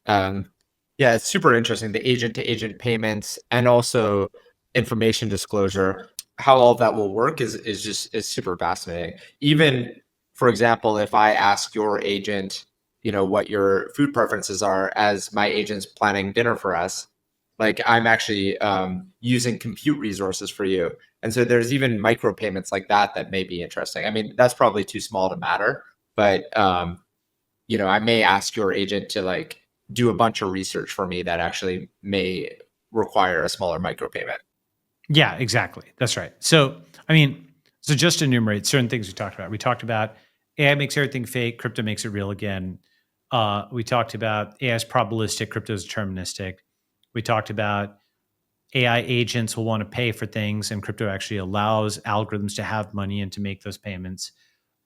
Yeah, it's super interesting. The agent to agent payments and also information disclosure, how all that will work is super fascinating. Even, for example, if I ask your agent, what your food preferences are as my agent's planning dinner for us, like I'm actually using compute resources for you. And so there's even micropayments like that may be interesting. I mean, that's probably too small to matter, but I may ask your agent to like do a bunch of research for me that actually may require a smaller micropayment. Yeah, exactly. That's right. So just to enumerate certain things we talked about. We talked about AI makes everything fake, crypto makes it real again. We talked about AI is probabilistic, crypto is deterministic. We talked about AI agents will want to pay for things, and crypto actually allows algorithms to have money and to make those payments.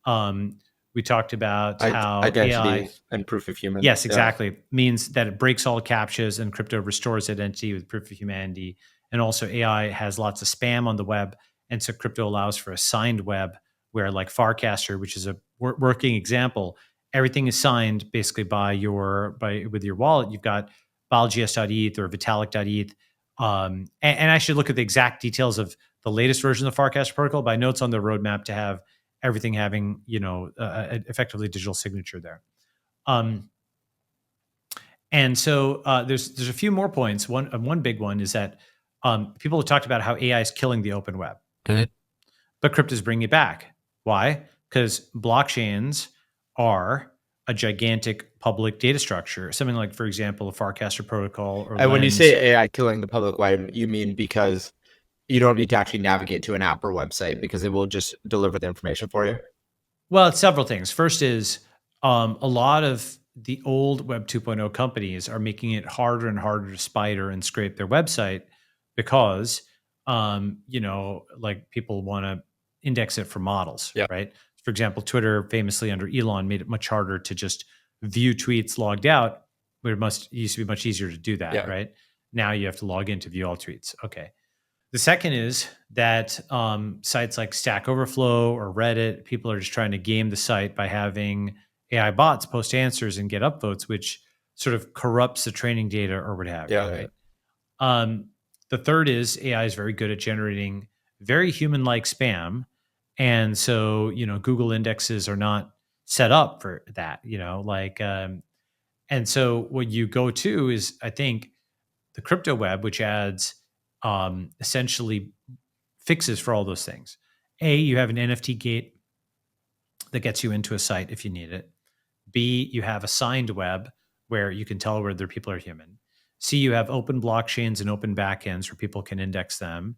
Um, we talked about how Identity AI, and proof of human. yes, Yeah. exactly, means that it breaks all captches and crypto restores identity with proof of humanity. And also, AI has lots of spam on the web. And so, crypto allows for a signed web where, like Farcaster, which is a working example, everything is signed basically with your wallet. You've got Balaji.eth or Vitalik.eth. And I should look at the exact details of the latest version of the Farcaster protocol, but I know it's on the roadmap to have everything having, effectively digital signature there. And so there's a few more points. One big one is that people have talked about how AI is killing the open web, but crypto is bringing it back. Why? Because blockchains are a gigantic public data structure. Something like, for example, a Farcaster protocol or And when you Lens. say AI killing the public web, you mean because you don't need to actually navigate to an app or website because it will just deliver the information for you? Well, it's several things. First is a lot of the old Web 2.0 companies are making it harder and harder to spider and scrape their website because, like people want to index it for models, Yeah. right? For example, Twitter famously under Elon made it much harder to just view tweets logged out, where it used to be much easier to do that, Yeah. right? Now you have to log in to view all tweets. Okay. The second is that sites like Stack Overflow or Reddit, people are just trying to game the site by having AI bots post answers and get upvotes, which sort of corrupts the training data or what have you, Yeah. right? The third is AI is very good at generating very human-like spam, and so Google indexes are not set up for that. And so what you go to is, I think, the crypto web, which adds essentially fixes for all those things. A, you have an NFT gate that gets you into a site if you need it. B, you have a signed web where you can tell whether people are human. C, you have open blockchains and open backends where people can index them.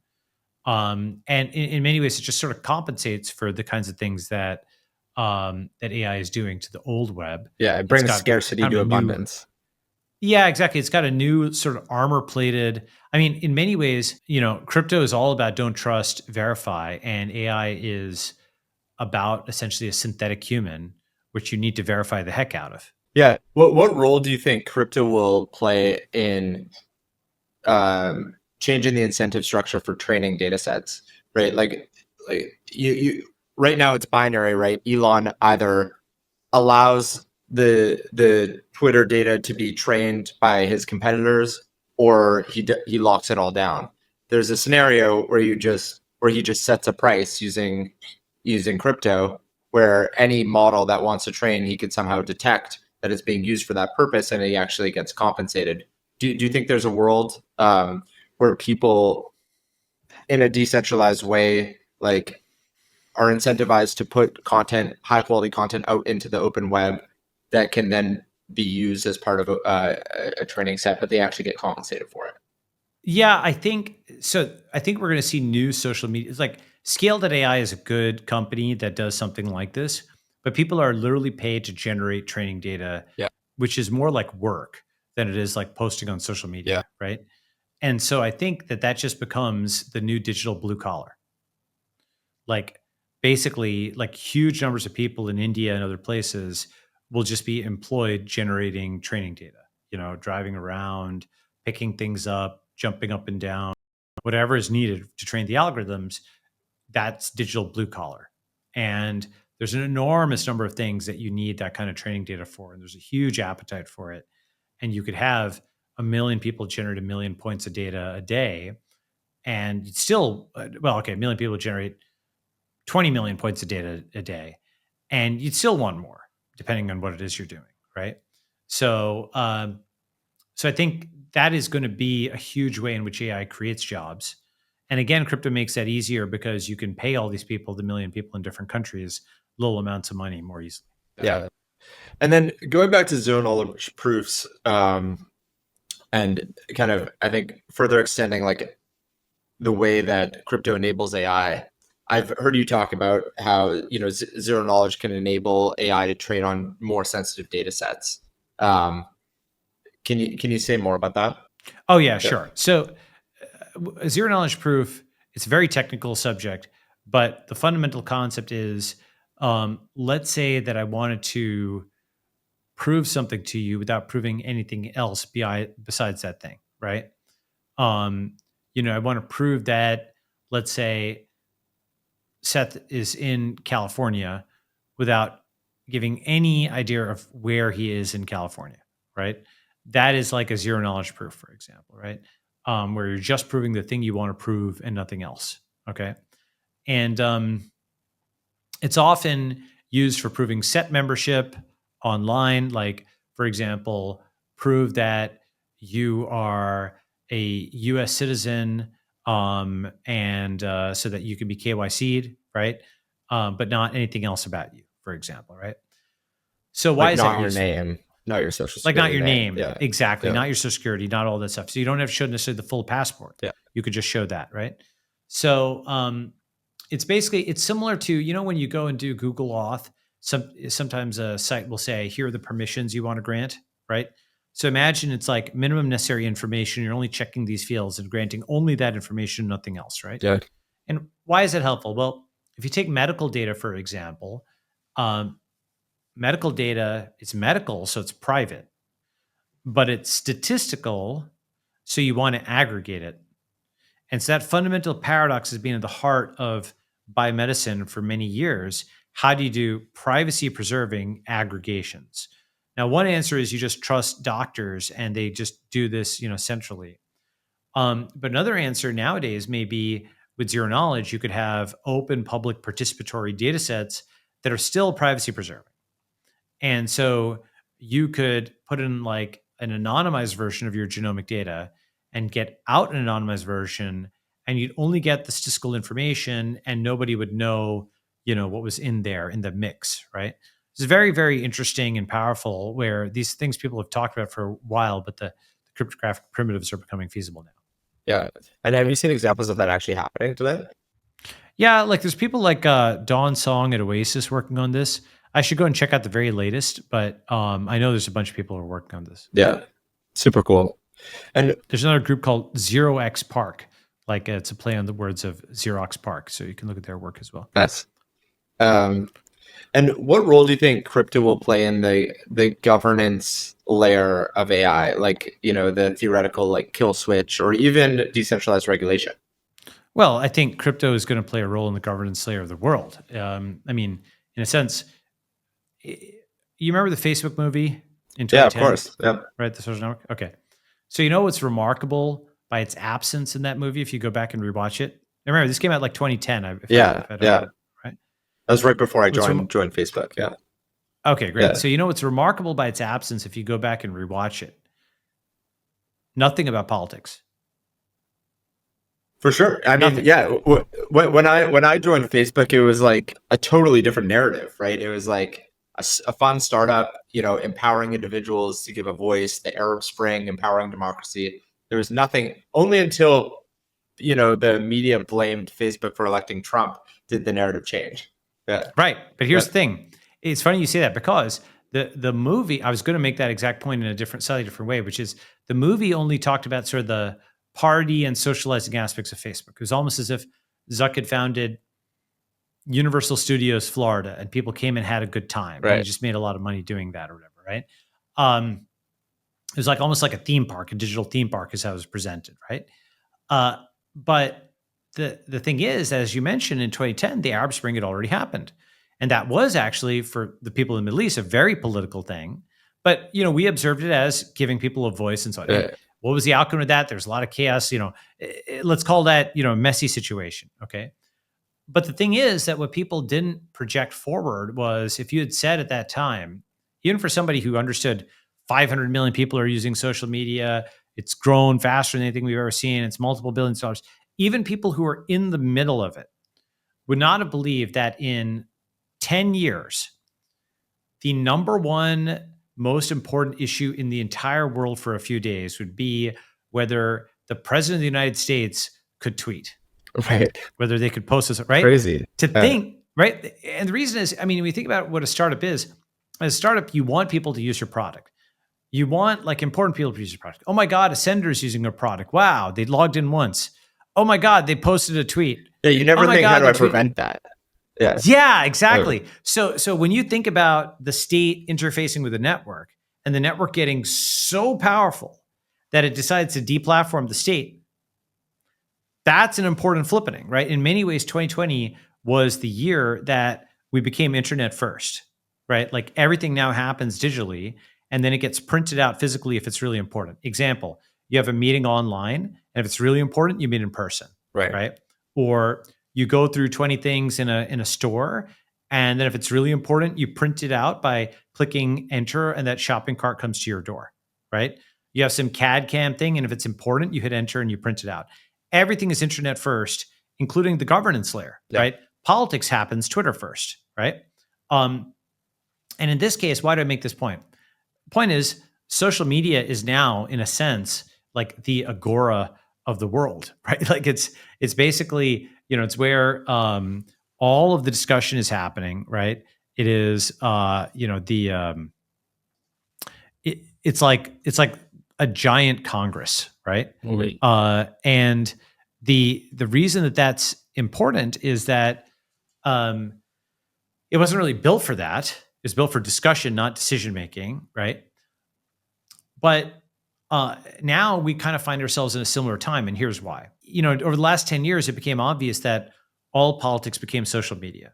And in many ways, it just sort of compensates for the kinds of things that that AI is doing to the old web. Yeah, it It's brings got scarcity kind to of a new, abundance. yeah, exactly. It's got a new sort of armor plated. I mean, in many ways, crypto is all about don't trust, verify, and AI is about essentially a synthetic human, which you need to verify the heck out of. Yeah. What role do you think crypto will play in changing the incentive structure for training data sets? Right. Like you right now it's binary, right? Elon either allows the Twitter data to be trained by his competitors, or he locks it all down. There's a scenario where he just sets a price using crypto, where any model that wants to train, he could somehow detect that it's being used for that purpose, and he actually gets compensated. Do you think there's a world where people in a decentralized way, like, are incentivized to put high quality content out into the open web that can then be used as part of a training set, but they actually get compensated for it? Yeah, I think so. I think we're going to see new social media. It's like Scale.ai is a good company that does something like this, but people are literally paid to generate training data, Yeah. which is more like work than it is like posting on social Yeah. media, right? And so I think that just becomes the new digital blue collar. Like basically, like huge numbers of people in India and other places will just be employed generating training data, driving around, picking things up, jumping up and down, whatever is needed to train the algorithms. That's digital blue collar. And there's an enormous number of things that you need that kind of training data for. And there's a huge appetite for it. And you could have a million people generate a million points of data a day. And you'd still, well, okay, a million people generate 20 million points of data a day. And you'd still want more, depending on what it is you're doing. Right. So, so I think that is going to be a huge way in which AI creates jobs. And again, crypto makes that easier because you can pay all these people, the million people in different countries, little amounts of money more easily. Yeah. And then going back to zero knowledge proofs, and kind of, I think, further extending like the way that crypto enables AI. I've heard you talk about how, zero knowledge can enable AI to train on more sensitive data sets. Um, can you say more about that? Oh, yeah, Yeah. sure. So, zero knowledge proof, it's a very technical subject, but the fundamental concept is let's say that I wanted to prove something to you without proving anything else besides that thing, right? Um, I want to prove that, let's say, Seth is in California without giving any idea of where he is in California, right? That is like a zero knowledge proof, for example, right? Where you're just proving the thing you want to prove and nothing else. Okay. And it's often used for proving set membership online. Like, for example, prove that you are a US citizen and so that you can be KYC'd, right? But not anything else about you, for example, right? So why Like is that not your useful? name, not your social Like not security your name. name, Yeah. exactly, Yeah. not your social security, not all that stuff. So you don't have to show necessarily the full passport. Yeah. You could just show that, right? So it's basically it's similar to when you go and do Google Auth. Sometimes a site will say, "Here are the permissions you want to grant," right? So imagine it's like minimum necessary information. You're only checking these fields and granting only that information, nothing else, right? Yeah. And why is that helpful? Well, if you take medical data, for example, um, medical data, it's medical, so it's private, but it's statistical, so you want to aggregate it. And so that fundamental paradox has been at the heart of biomedicine for many years. How do you do privacy preserving aggregations? Now, one answer is you just trust doctors and they just do this, centrally. But another answer nowadays may be with zero knowledge, you could have open public participatory data sets that are still privacy preserving. And so you could put in like an anonymized version of your genomic data and get out an anonymized version, and you'd only get the statistical information and nobody would know, what was in there in the mix, right? It's very, very interesting and powerful where these things people have talked about for a while, but the cryptographic primitives are becoming feasible now. Yeah. And have you seen examples of that actually happening today? Yeah, like there's people like Dawn Song at Oasis working on this. I should go and check out the very latest, but I know there's a bunch of people who are working on this. Yeah. Super cool. And There's another group called Zero X Park. Like it's a play on the words of Xerox Park. So you can look at their work as well. that's and what role do you think crypto will play in the governance layer of AI? Like, the theoretical like kill switch or even decentralized regulation? Well, I think crypto is going to play a role in the governance layer of the world. I mean, in a sense, you remember the Facebook movie in 2010? Yeah, of course. Yeah. Right, the social network? Okay. So you know what's remarkable by its absence in that movie if you go back and rewatch it? Now remember, this came out like 2010. Yeah. If I don't Yeah. know, right? That was right before I What's joined Facebook. Yeah. Okay, great. Yeah. So you know what's remarkable by its absence if you go back and rewatch it? Nothing about politics. For sure. I mean, Nothing. yeah. When I joined Facebook, it was like a totally different narrative, right? It was like a fun startup, empowering individuals to give a voice. The Arab Spring, empowering democracy. There was nothing. Only until the media blamed Facebook for electing Trump did the narrative change. Yeah. Right. But here's the thing. It's funny you say that because the movie, I was going to make that exact point in a slightly different way, which is the movie only talked about sort of the party and socializing aspects of Facebook. It was almost as if Zuck had founded Universal Studios Florida and people came and had a good time. Right. And he just made a lot of money doing that or whatever, right? It was like almost like a theme park, a digital theme park is how it was presented, right? But the thing is, as you mentioned, in 2010, the Arab Spring had already happened. And that was actually, for the people in the Middle East, a very political thing. But, we observed it as giving people a voice and so on. Yeah. What was the outcome of that? There's a lot of chaos, let's call that, a messy situation, okay? But the thing is that what people didn't project forward was if you had said at that time, even for somebody who understood 500 million people are using social media, it's grown faster than anything we've ever seen, it's multiple billions of dollars, even people who are in the middle of it would not have believed that in 10 years, the number one most important issue in the entire world for a few days would be whether the president of the United States could tweet. Right. Whether they could post this, right? Crazy. To think, right? And the reason is, I mean, when you think about what a startup is, as a startup, you want people to use your product. You want like important people to use your product. Oh my God, a senator's using our product. Wow, they logged in once. Oh my God, they posted a tweet. Yeah, you never think, how do I prevent that? Yeah. Yeah, exactly. So when you think about the state interfacing with the network and the network getting so powerful that it decides to deplatform the state, that's an important flippening, right? In many ways, 2020 was the year that we became internet first, right? Like everything now happens digitally and then it gets printed out physically if it's really important. Example, you have a meeting online and if it's really important, you meet in person, right? Or you go through 20 things in a store, and then if it's really important, you print it out by clicking enter, and that shopping cart comes to your door, right? You have some CAD CAM thing, and if it's important, you hit enter and you print it out. Everything is internet first, including the governance layer, right? Politics happens Twitter first, right? And in this case, why do I make this point? The point is, social media is now, in a sense, like the agora of the world, right? Like it's basically, it's where all of the discussion is happening, right? It is, it's like a giant Congress, right? And the reason that that's important is that it wasn't really built for that. It was built for discussion, not decision making, right? But now we kind of find ourselves in a similar time, and here's why. Over the last 10 years, it became obvious that all politics became social media.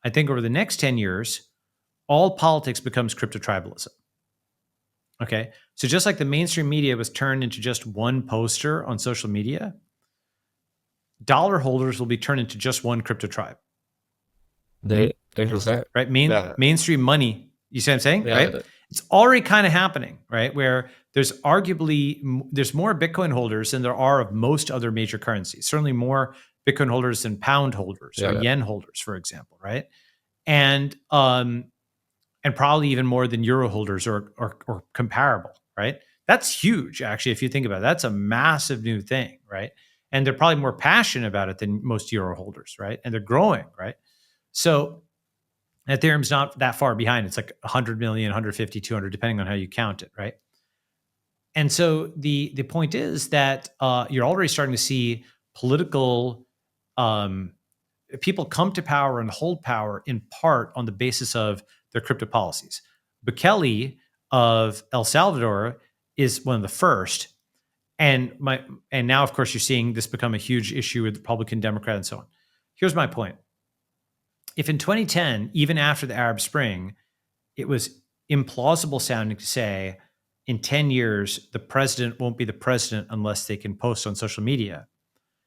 I think over the next 10 years, all politics becomes crypto tribalism. Okay. So just like the mainstream media was turned into just one poster on social media, dollar holders will be turned into just one crypto tribe. Right? Mainstream money, you see what I'm saying? Right? It's already kind of happening, right? Where there's more Bitcoin holders than there are of most other major currencies. Certainly more Bitcoin holders than pound holders or yen holders, for example, right? And probably even more than euro holders or comparable, right? That's huge, actually, if you think about it. That's a massive new thing, right? And they're probably more passionate about it than most euro holders, right? And they're growing, right? So Ethereum's not that far behind. It's like 100 million, 150, 200, depending on how you count it, right? And so the point is that you're already starting to see political people come to power and hold power in part on the basis of their crypto policies. Bukele of El Salvador is one of the first, and now of course you're seeing this become a huge issue with Republican, Democrat, and so on. Here's my point: if in 2010, even after the Arab Spring, it was implausible sounding to say in 10 years the president won't be the president unless they can post on social media.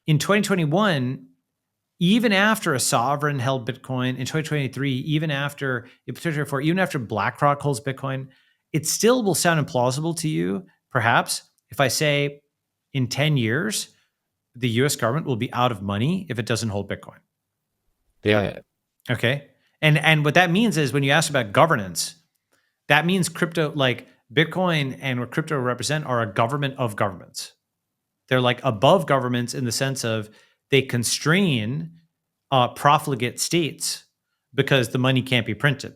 In 2021, even after a sovereign held Bitcoin, in 2023, even after in 2024, even after BlackRock holds Bitcoin, it still will sound implausible to you, perhaps, if I say in 10 years, the US government will be out of money if it doesn't hold Bitcoin. Yeah. Okay. And what that means is when you ask about governance, that means crypto, like Bitcoin and what crypto represent, are a government of governments. They're like above governments in the sense of they constrain profligate states because the money can't be printed,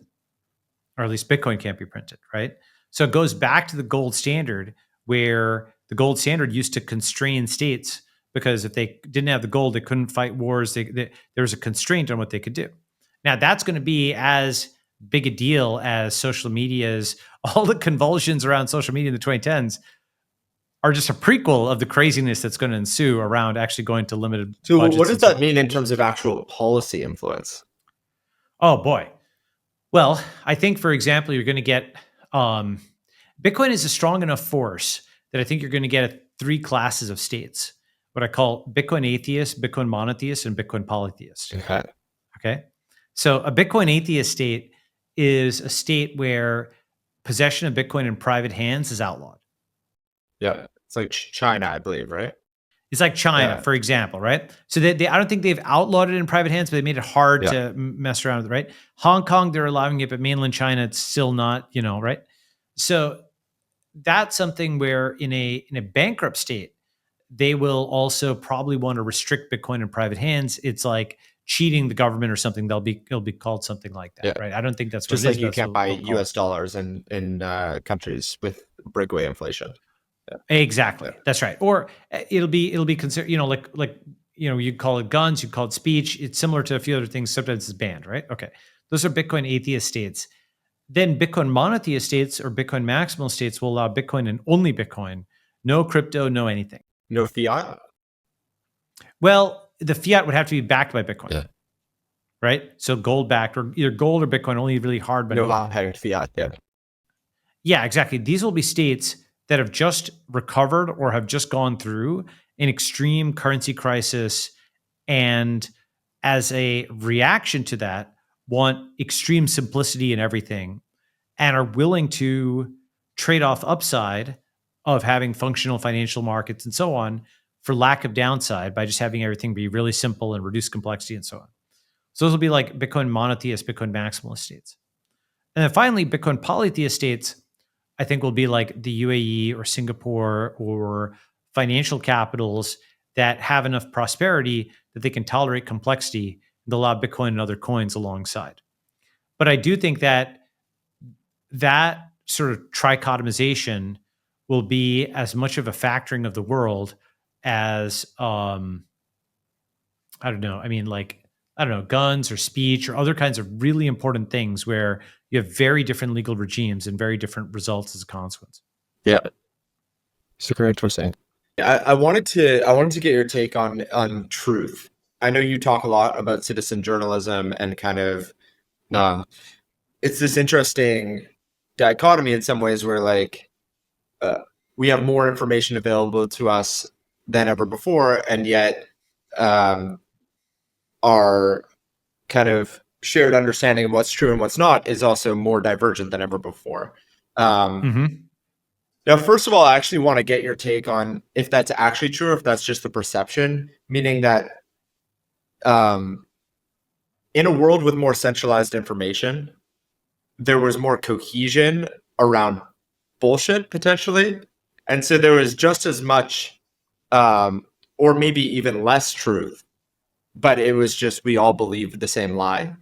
or at least Bitcoin can't be printed, right? So it goes back to the gold standard, where the gold standard used to constrain states because if they didn't have the gold, they couldn't fight wars. There was a constraint on what they could do. Now that's going to be as big a deal as social media's, all the convulsions around social media in the 2010s are just a prequel of the craziness that's going to ensue around actually going to limited So budgets. what does that mean in terms of actual policy influence? Oh boy. Well, I think, for example, you're going to get Bitcoin is a strong enough force that I think you're going to get 3 classes of states. What I call Bitcoin atheist, Bitcoin monotheist, and Bitcoin polytheist. Okay. So a Bitcoin atheist state is a state where possession of Bitcoin in private hands is outlawed. Yeah. It's like China, I believe, right? It's like China, for example, right? So they I don't think they've outlawed it in private hands, but they made it hard to mess around with it, right? Hong Kong, they're allowing it, but mainland China, it's still not, right? So that's something where in a bankrupt state, they will also probably want to restrict Bitcoin in private hands. It's like cheating the government or something. It'll be called something like that, right? I don't think that's what just it like is, you but can't buy they'll call US dollars in countries with breakaway inflation. Exactly. That's right. Or it'll be considered, you'd call it guns, you'd call it speech. It's similar to a few other things. Sometimes it's banned, right? Okay. Those are Bitcoin atheist states. Then Bitcoin monotheist states or Bitcoin maximal states will allow Bitcoin and only Bitcoin, no crypto, no anything. No fiat? Well, the fiat would have to be backed by Bitcoin. Yeah. Right? So gold backed, or either gold or Bitcoin, only really hard, but no hard fiat. Yeah. Yeah, exactly. These will be states that have just recovered or have just gone through an extreme currency crisis, and as a reaction to that, want extreme simplicity in everything and are willing to trade off upside of having functional financial markets and so on for lack of downside by just having everything be really simple and reduce complexity and so on. So those will be like Bitcoin monotheist, Bitcoin maximalist states. And then finally, Bitcoin polytheist states, I think, will be like the UAE or Singapore or financial capitals that have enough prosperity that they can tolerate complexity and allow Bitcoin and other coins alongside. But I do think that sort of trichotomization will be as much of a factoring of the world as guns or speech or other kinds of really important things where you have very different legal regimes and very different results as a consequence. Yeah. Super interesting. I wanted to get your take on truth. I know you talk a lot about citizen journalism and kind of it's this interesting dichotomy in some ways where like we have more information available to us than ever before, and yet our kind of shared understanding of what's true and what's not is also more divergent than ever before. Now, first of all, I actually want to get your take on if that's actually true or if that's just the perception, meaning that in a world with more centralized information, there was more cohesion around bullshit potentially, And so there was just as much, or maybe even less truth, but it was just we all believed the same lie.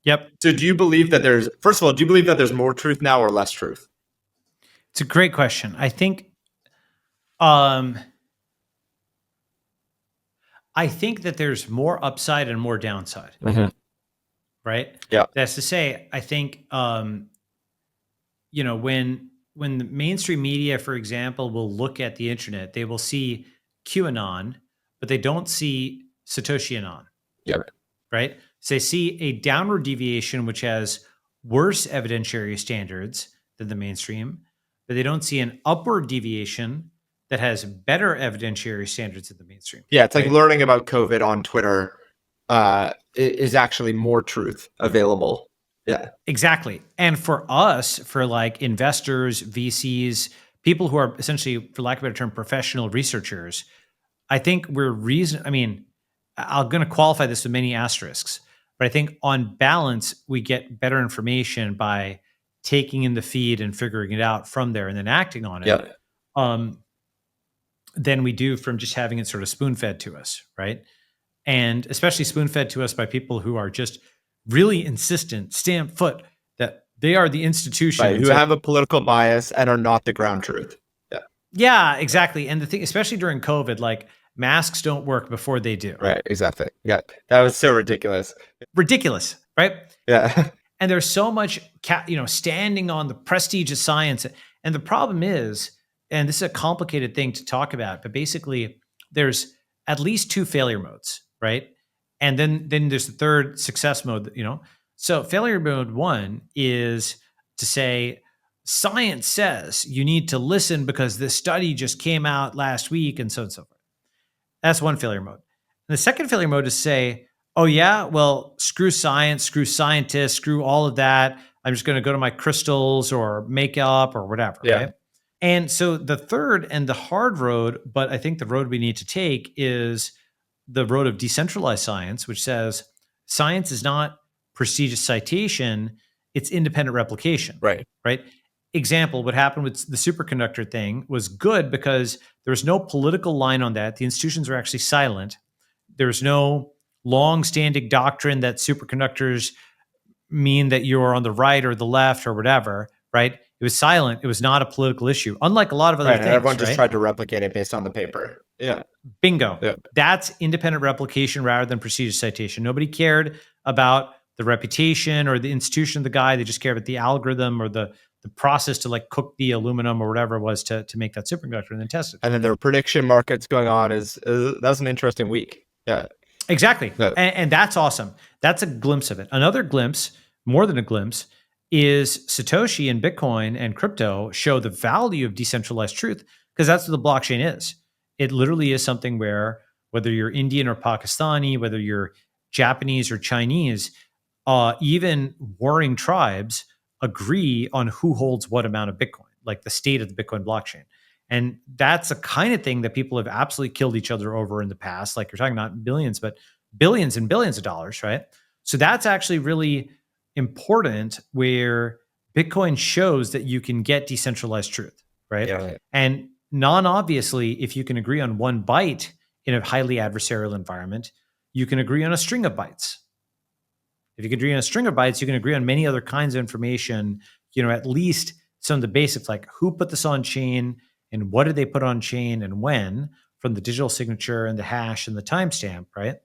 Yep. So do you believe that first of all, do you believe that there's more truth now or less truth? It's a great question. Um, I think that there's more upside and more downside, right? Yeah. That's to say, I think, when the mainstream media, for example, will look at the internet, they will see QAnon, but they don't see Satoshi Anon, Yeah. right? So they see a downward deviation, which has worse evidentiary standards than the mainstream, but they don't see an upward deviation that has better evidentiary standards than the mainstream. Yeah, it's like right? learning about COVID on Twitter is actually more truth available. Yeah. Exactly. And for us, for like investors, VCs, people who are essentially, for lack of a better term, professional researchers, I think I'm going to qualify this with many asterisks, but I think on balance, we get better information by taking in the feed and figuring it out from there and then acting on it. Yeah. Than we do from just having it sort of spoon fed to us. Right. And especially spoon fed to us by people who are just really insistent, stamp foot that they are the institution. Right, who have a political bias and are not the ground truth. Yeah. Yeah, exactly. And the thing, especially during COVID, like masks don't work before they do. Right, exactly. Yeah, that was so ridiculous. Ridiculous, right? Yeah. And there's so much, standing on the prestige of science. And the problem is, and this is a complicated thing to talk about, but basically there's at least two failure modes, right? And then there's the third success mode, So failure mode one is to say, science says you need to listen because this study just came out last week and so forth. That's one failure mode. And the second failure mode is say, oh yeah, well, screw science, screw scientists, screw all of that. I'm just going to go to my crystals or makeup or whatever. Yeah. Right? And so the third and the hard road, but I think the road we need to take is the road of decentralized science, which says science is not prestigious citation, it's independent replication. Right. Right. Example, what happened with the superconductor thing was good because there was no political line on that. The institutions were actually silent. There's no long-standing doctrine that superconductors mean that you're on the right or the left or whatever, right? It was silent. It was not a political issue, unlike a lot of other things. Everyone just tried to replicate it based on the paper. Yeah. Bingo. Yeah. That's independent replication rather than prestigious citation. Nobody cared about the reputation or the institution of the guy. They just cared about the algorithm or the process to like cook the aluminum or whatever it was to make that superconductor and then test it. And then there were prediction markets going on. That was an interesting week. Yeah. Exactly. Yeah. And that's awesome. That's a glimpse of it. Another glimpse, more than a glimpse, is Satoshi and Bitcoin and crypto show the value of decentralized truth because that's what the blockchain is. It literally is something where whether you're Indian or Pakistani, whether you're Japanese or Chinese, even warring tribes agree on who holds what amount of Bitcoin, like the state of the Bitcoin blockchain. And that's the kind of thing that people have absolutely killed each other over in the past. Like you're talking about billions, but billions and billions of dollars, right? So that's actually really important where Bitcoin shows that you can get decentralized truth, right? Yeah, right. And non-obviously, if you can agree on one byte in a highly adversarial environment, you can agree on a string of bytes. If you can agree on a string of bytes, you can agree on many other kinds of information, at least some of the basics, like who put this on chain and what did they put on chain and when, from the digital signature and the hash and the timestamp, right?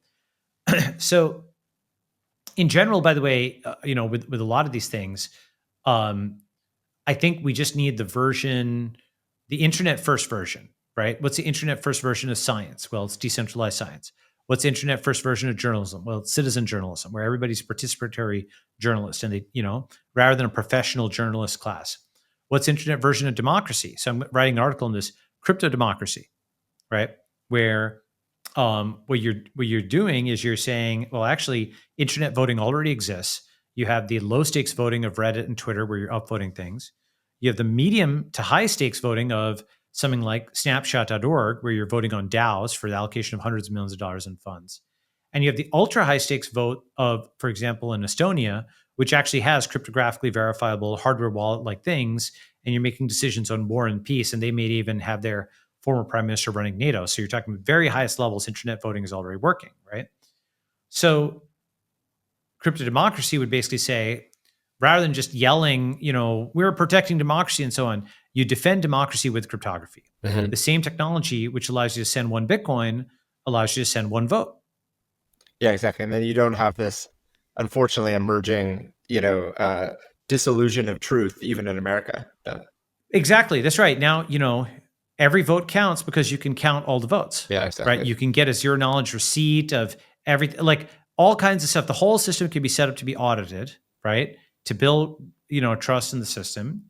So in general, by the way, with a lot of these things, I think we just need the internet first version, right? What's the internet first version of science? Well, it's decentralized science. What's the internet first version of journalism? Well, it's citizen journalism, where everybody's participatory journalist and they, rather than a professional journalist class. What's internet version of democracy? So I'm writing an article on this crypto democracy, right? Where what you're doing is you're saying, well, actually, internet voting already exists. You have the low stakes voting of Reddit and Twitter, where you're upvoting things. You have the medium to high stakes voting of something like snapshot.org, where you're voting on DAOs for the allocation of hundreds of millions of dollars in funds. And you have the ultra high stakes vote of, for example, in Estonia, which actually has cryptographically verifiable hardware wallet like things. and you're making decisions on war and peace, and they may even have their former prime minister running NATO. So you're talking very highest levels, internet voting is already working, right? So crypto democracy would basically say, rather than just yelling, we're protecting democracy and so on, you defend democracy with cryptography. Mhm. The same technology, which allows you to send one Bitcoin, allows you to send one vote. Yeah, exactly. And then you don't have this, unfortunately, emerging, disillusion of truth, even in America. Exactly. That's right. Now, every vote counts because you can count all the votes. Yeah, exactly. Right. You can get a zero knowledge receipt of everything, like all kinds of stuff. The whole system can be set up to be audited, right? To build, trust in the system.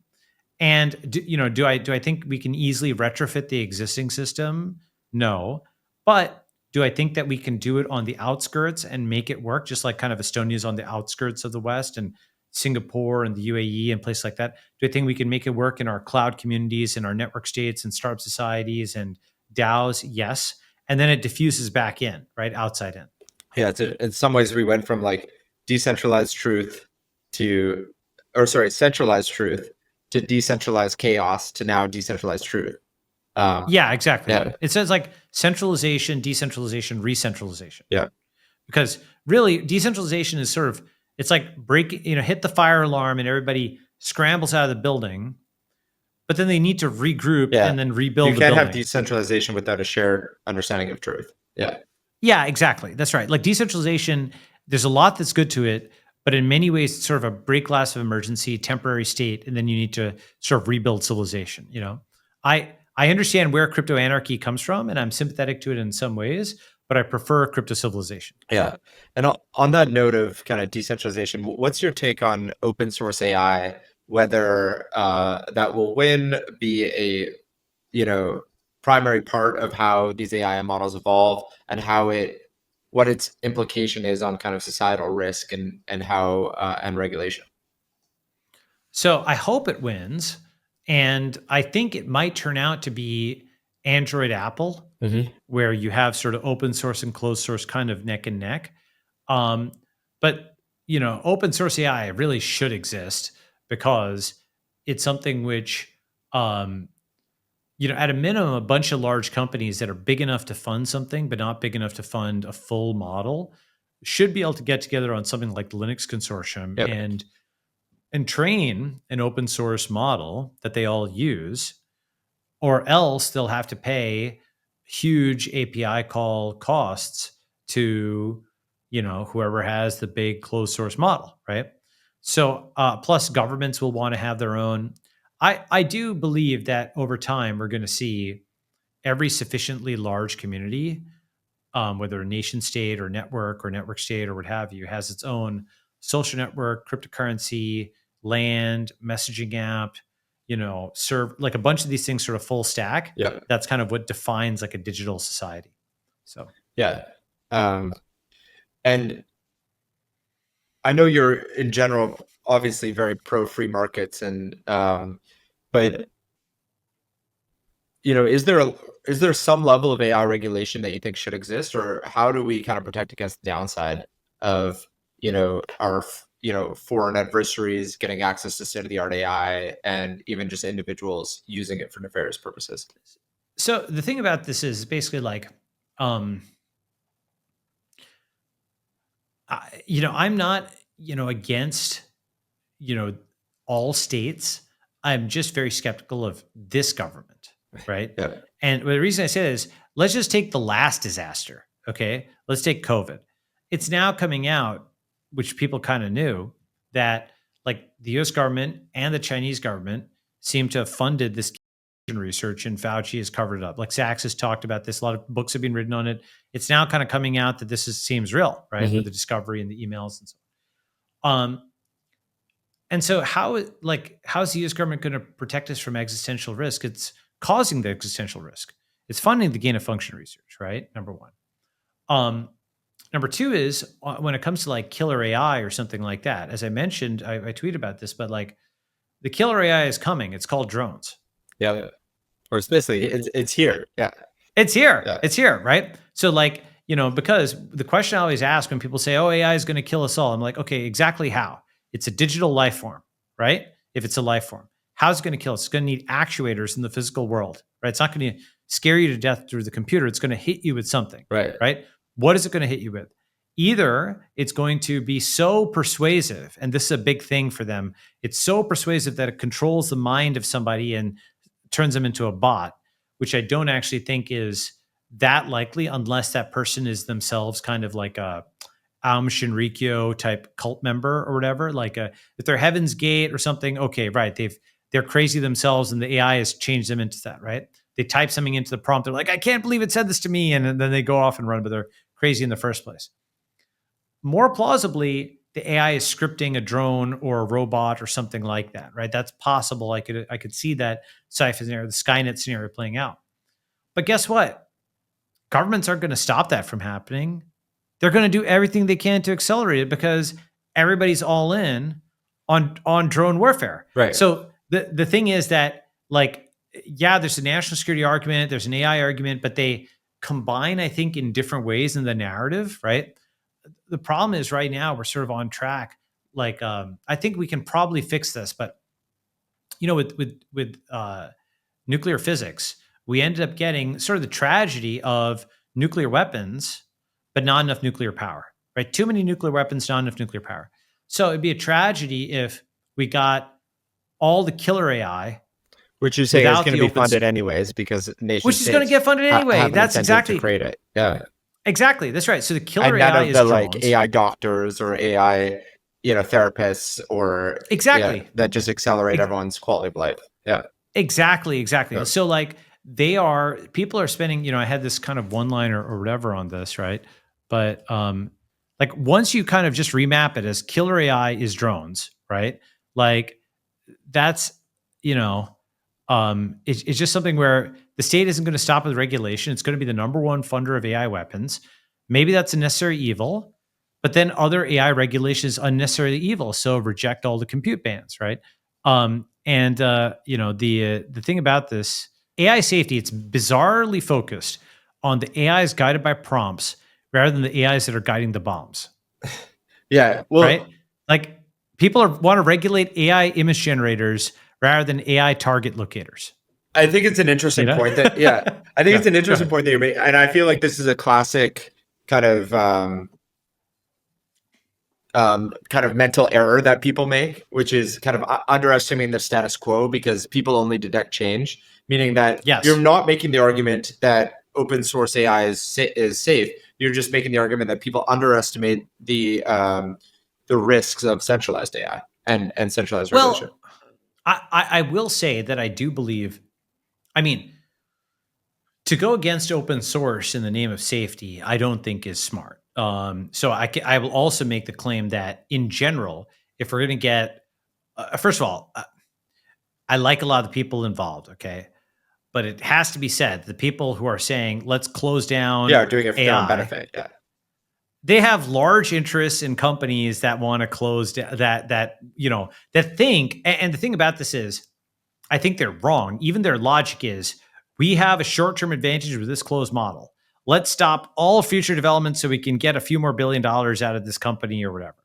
And do I think we can easily retrofit the existing system? No. But do I think that we can do it on the outskirts and make it work, just like kind of Estonia's on the outskirts of the West and Singapore and the UAE and places like that? Do I think we can make it work in our cloud communities and our network states and startup societies and DAOs? Yes. And then it diffuses back in, right? Outside in. Yeah, in some ways we went from like centralized truth to decentralized chaos to now decentralized truth. Yeah, exactly. Yeah. It says like centralization, decentralization, re-centralization. Yeah. Because really, decentralization is sort of, it's like hit the fire alarm and everybody scrambles out of the building, but then they need to regroup and then rebuild the building. You can't have decentralization without a shared understanding of truth. Yeah. Yeah, exactly. That's right. Like decentralization, there's a lot that's good to it, but in many ways, it's sort of a break glass of emergency, temporary state, and then you need to sort of rebuild civilization. I understand where crypto anarchy comes from, and I'm sympathetic to it in some ways, but I prefer crypto civilization. Yeah. And on that note of kind of decentralization, what's your take on open source AI, whether that will be a, primary part of how these AI models evolve, and what its implication is on kind of societal risk and how and regulation? So I hope it wins. And I think it might turn out to be Android Apple, where you have sort of open source and closed source kind of neck and neck. But open source AI really should exist because it's something which, at a minimum, a bunch of large companies that are big enough to fund something, but not big enough to fund a full model, should be able to get together on something like the Linux Consortium and train an open source model that they all use, or else they'll have to pay huge API call costs to, whoever has the big closed source model, right? So, plus governments will want to have their own. I do believe that over time, we're going to see every sufficiently large community, whether a nation state or network state or what have you, has its own social network, cryptocurrency, land, messaging app, serve, like a bunch of these things sort of full stack. Yeah. That's kind of what defines like a digital society. So, yeah. And I know you're in general, obviously very pro free markets but is there some level of AI regulation that you think should exist, or how do we kind of protect against the downside of, our, foreign adversaries getting access to state of the art AI and even just individuals using it for nefarious purposes? So the thing about this is basically like, I'm not, against, all states. I'm just very skeptical of this government, right? Yeah. And the reason I say that is, let's just take the last disaster, okay? Let's take COVID. It's now coming out, which people kind of knew, that like the US government and the Chinese government seem to have funded this research, and Fauci has covered it up. Like Sachs has talked about this. A lot of books have been written on it. It's now kind of coming out that seems real, right? With the discovery and the emails and so on. And so how's the US government going to protect us from existential risk? It's causing the existential risk. It's funding the gain of function research, right? Number one. Number two is when it comes to like killer AI or something like that. As I mentioned, I tweeted about this, but like the killer AI is coming. It's called drones. Yeah. Or it's basically, it's here. Yeah. It's here. Yeah. It's here, right? So like, because the question I always ask when people say, oh, AI is going to kill us all, I'm like, okay, exactly how? It's a digital life form, right? If it's a life form. How's it going to kill us? It's going to need actuators in the physical world, right? It's not going to scare you to death through the computer. It's going to hit you with something, right? What is it going to hit you with? Either it's going to be so persuasive, and this is a big thing for them. It's so persuasive that it controls the mind of somebody and turns them into a bot, which I don't actually think is that likely unless that person is themselves kind of like a Aum Shinrikyo type cult member or whatever. Like if they're Heaven's Gate or something, okay, right. They're crazy themselves and the AI has changed them into that, right? They type something into the prompt. They're like, I can't believe it said this to me. And then they go off and run, but they're crazy in the first place. More plausibly, the AI is scripting a drone or a robot or something like that, right? That's possible. I could see that sci-fi scenario, the Skynet scenario playing out. But guess what? Governments aren't going to stop that from happening. They're going to do everything they can to accelerate it because everybody's all in on drone warfare. Right. So the thing is that, like, yeah, there's a national security argument, there's an AI argument, but they combine, I think, in different ways in the narrative, right? The problem is right now we're sort of on track. Like, I think we can probably fix this, but with nuclear physics, we ended up getting sort of the tragedy of nuclear weapons, but not enough nuclear power, right? Too many nuclear weapons, not enough nuclear power. So it'd be a tragedy if we got all the killer AI, which you say is going to be funded anyways because which is going to get funded anyway. That's exactly to create it. Yeah, exactly. That's right. So the killer and none AI of is the drones. like AI doctors or AI, therapists or that just accelerate everyone's quality of life. Yeah, exactly. Yeah. So like people are spending. I had this kind of one-liner or whatever on this, right? But like once you kind of just remap it as killer AI is drones, right? Like that's it's just something where the state isn't going to stop with regulation. It's going to be the number one funder of AI weapons. Maybe that's a necessary evil, but then other AI regulation is unnecessarily evil. So reject all the compute bans, right? The thing about this AI safety, it's bizarrely focused on the AIs guided by prompts rather than the AIs that are guiding the bombs. Yeah, well, right? Like people want to regulate AI image generators rather than AI target locators. I think it's an interesting point that, I think it's an interesting point that you're making. And I feel like this is a classic kind of mental error that people make, which is kind of underestimating the status quo because people only detect change, meaning that you're not making the argument that open source AI is safe. You're just making the argument that people underestimate the risks of centralized AI and centralized regulation. I will say that I do believe, to go against open source in the name of safety, I don't think is smart. So I will also make the claim that in general, if we're going to get, first of all, I like a lot of the people involved, okay? But it has to be said, the people who are saying, let's close down doing it for their own benefit, they have large interests in companies that want to close that think, and the thing about this is, I think they're wrong. Even their logic is, we have a short-term advantage with this closed model. Let's stop all future development so we can get a few more $1 billion out of this company or whatever.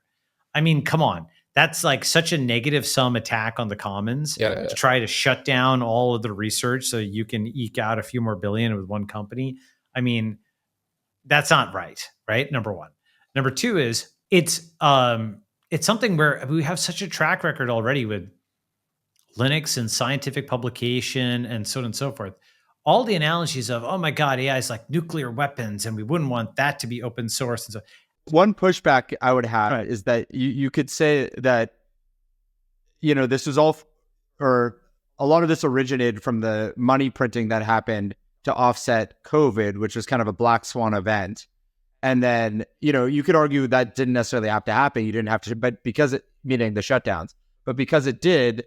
Come on. That's like such a negative sum attack on the commons to try to shut down all of the research so you can eke out a few more billion with one company. That's not right? Number one. Number two is it's something where we have such a track record already with Linux and scientific publication and so on and so forth. All the analogies of, oh my God, AI is like nuclear weapons and we wouldn't want that to be open source. And so one pushback I would have is that you could say that, this was all, or a lot of this originated from the money printing that happened to offset COVID, which was kind of a black swan event. And then, you could argue that didn't necessarily have to happen. You didn't have to, but meaning the shutdowns, but because it did,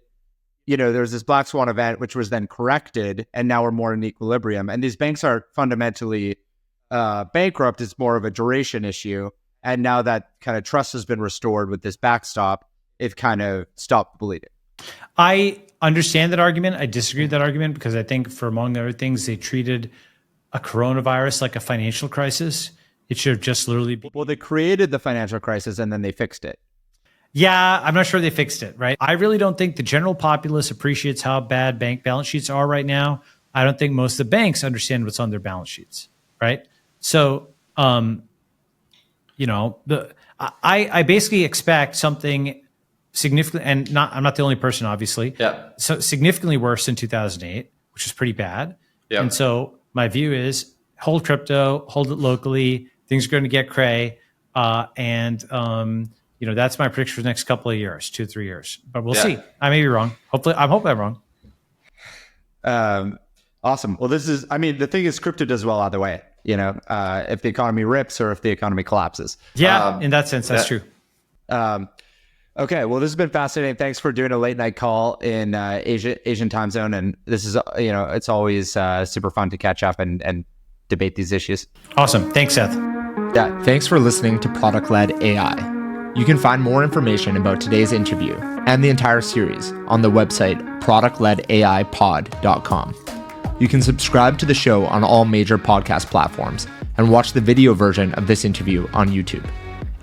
there's this black swan event, which was then corrected, and now we're more in equilibrium. And these banks are fundamentally bankrupt. It's more of a duration issue. And now that kind of trust has been restored with this backstop, it kind of stopped bleeding. I understand that argument. I disagree with that argument because I think, for among other things, they treated a coronavirus like a financial crisis. It should have just literally been. Well, they created the financial crisis and then they fixed it. Yeah, I'm not sure they fixed it, right? I really don't think the general populace appreciates how bad bank balance sheets are right now. I don't think most of the banks understand what's on their balance sheets, right? So, I basically expect something significant, and I'm not the only person, obviously. Yeah. So significantly worse than 2008, which is pretty bad. Yeah. And so my view is hold crypto, hold it locally. Things are going to get cray, that's my prediction for the next couple of years, 2-3 years. But we'll see. I may be wrong. I hope I'm wrong. Awesome. Well, the thing is, crypto does well either way. If the economy rips or if the economy collapses. Yeah, in that sense, that's true. Okay. Well, this has been fascinating. Thanks for doing a late night call in Asian time zone. And this is, it's always super fun to catch up and debate these issues. Awesome. Thanks, Seth. Yeah. Thanks for listening to Product-Led AI. You can find more information about today's interview and the entire series on the website productledaipod.com. You can subscribe to the show on all major podcast platforms and watch the video version of this interview on YouTube.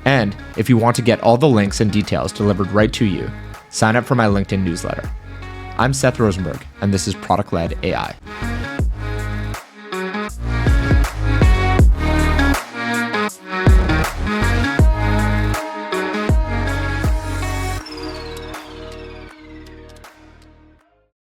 And if you want to get all the links and details delivered right to you, sign up for my LinkedIn newsletter. I'm Seth Rosenberg, and this is Product-Led AI.